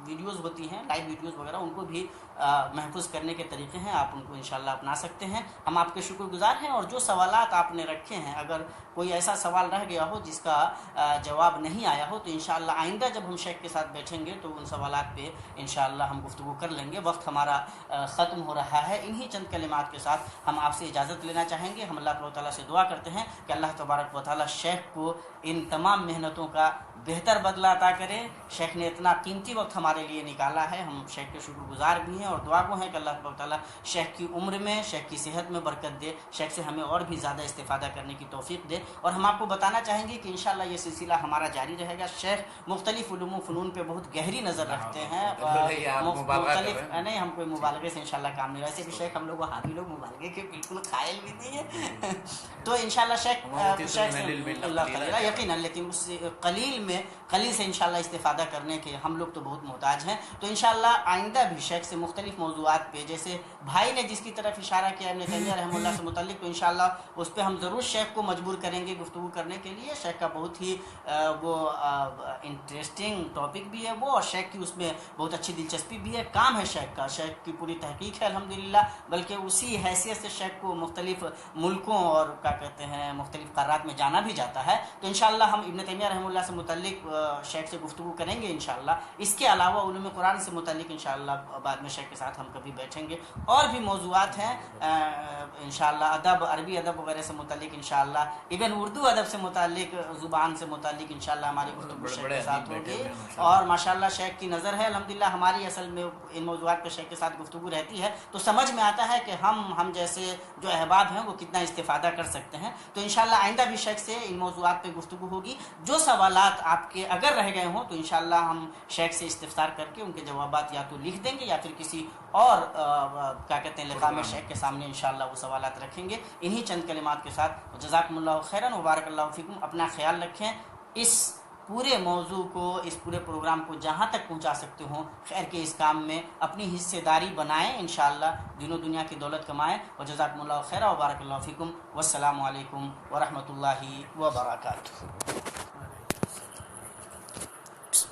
ویڈیوز ہوتی ہیں لائیو ویڈیوز وغیرہ ان کو بھی محفوظ کرنے کے طریقے ہیں، آپ ان کو انشاءاللہ اپنا سکتے ہیں. ہم آپ کے شکر گزار ہیں اور جو سوالات آپ نے رکھے ہیں، اگر کوئی ایسا سوال رہ گیا ہو جس کا جواب نہیں آیا ہو تو انشاءاللہ آئندہ جب ہم شیخ کے ساتھ بیٹھیں گے تو ان سوالات پہ انشاءاللہ ہم گفتگو کر لیں گے. وقت ہمارا ختم ہو رہا ہے. انہی چند کلمات کے ساتھ ہم آپ سے اجازت لینا چاہیں گے. ہم اللہ تعالیٰ سے دعا کرتے ہیں کہ اللہ تبارک و تعالیٰ شیخ کو ان تمام محنتوں کا بہتر بدلہ عطا کرے. شیخ نے اتنا قیمتی وقت ہمارے لیے نکالا ہے، ہم شیخ کے شکر گزار بھی ہیں اور دعا کو ہیں کہ اللہ تبارک و تعالیٰ شیخ کی عمر میں، شیخ کی صحت میں برکت دے، شیخ سے ہمیں اور بھی زیادہ استفادہ کرنے کی توفیق دے. اور ہم آپ کو بتانا چاہیں گے کہ انشاءاللہ یہ سلسلہ ہمارا جاری رہے گا. شیخ مختلف علوم و فنون پہ بہت گہری نظر رکھتے ہیں. مختلف نہیں، ہم کوئی مبالغے سے انشاءاللہ کام نہیں. ویسے بھی شیخ ہم لوگ وہابی لوگ مبالغے کے بالکل قائل بھی نہیں ہیں. تو انشاءاللہ شیخ اللہ یقیناً، لیکن اس قلیل سے انشاءاللہ استفادہ کرنے کے ہم لوگ تو بہت محتاج ہیں. تو انشاءاللہ آئندہ بھی شیخ سے مختلف موضوعات پہ، جیسے بھائی نے جس کی طرف اشارہ کیا ابن تیمیہ رحمہ اللہ سے متعلق، تو انشاءاللہ اس پہ ہم ضرور شیخ کو مجبور کریں گے گفتگو کرنے کے لیے. شیخ کا بہت ہی وہ انٹرسٹنگ ٹاپک بھی ہے وہ، اور شیخ کی اس میں بہت اچھی دلچسپی بھی ہے. کام ہے شیخ کا، شیخ کی پوری تحقیق ہے الحمدللہ. بلکہ اسی حیثیت سے شیخ کو مختلف ملکوں اور کیا کہتے ہیں مختلف قارات میں جانا بھی جاتا ہے. تو انشاءاللہ ہم ابن تیمیہ رحمہ اللہ سے متعلق شیخ سے گفتگو کریں گے انشاءاللہ. اس کے علاوہ علوم قرآن سے متعلق انشاءاللہ بعد میں شیخ کے ساتھ ہم کبھی بیٹھیں گے. اور بھی موضوعات ہیں انشاءاللہ، ادب، عربی ادب وغیرہ سے متعلق انشاءاللہ، ایون اردو ادب سے متعلق، زبان سے متعلق انشاءاللہ ہماری گفتگو شیخ کے ساتھ ہوگی. اور ماشاءاللہ شیخ کی نظر ہے الحمدللہ. ہماری اصل میں ان موضوعات پہ شیخ کے ساتھ گفتگو رہتی ہے تو سمجھ میں آتا ہے کہ ہم جیسے جو احباب ہیں وہ کتنا استفادہ کر سکتے ہیں. تو انشاءاللہ آئندہ بھی شیخ سے ان موضوعات پہ پہ گفتگو ہوگی. جو سوالات آپ کے اگر رہ گئے ہوں تو انشاءاللہ ہم شیخ سے استفسار کر کے ان کے جوابات یا تو لکھ دیں گے یا پھر کسی اور کیا کہتے ہیں لقاء میں شیخ کے سامنے انشاءاللہ وہ سوالات رکھیں گے. انہی چند کلمات کے ساتھ جزاکم اللہ خیرا و بارک اللہ فیکم. اپنا خیال رکھیں. اس پورے موضوع کو, اس پورے پروگرام کو جہاں تک پہنچا سکتے ہوں خیر کے اس کام میں اپنی حصے داری بنائیں, انشاءاللہ دین و دنیا کی دولت کمائیں. وجزاکم اللہ خیرا و بارک اللہ فیکم. والسلام علیکم ورحمۃ اللہ وبرکاتہ.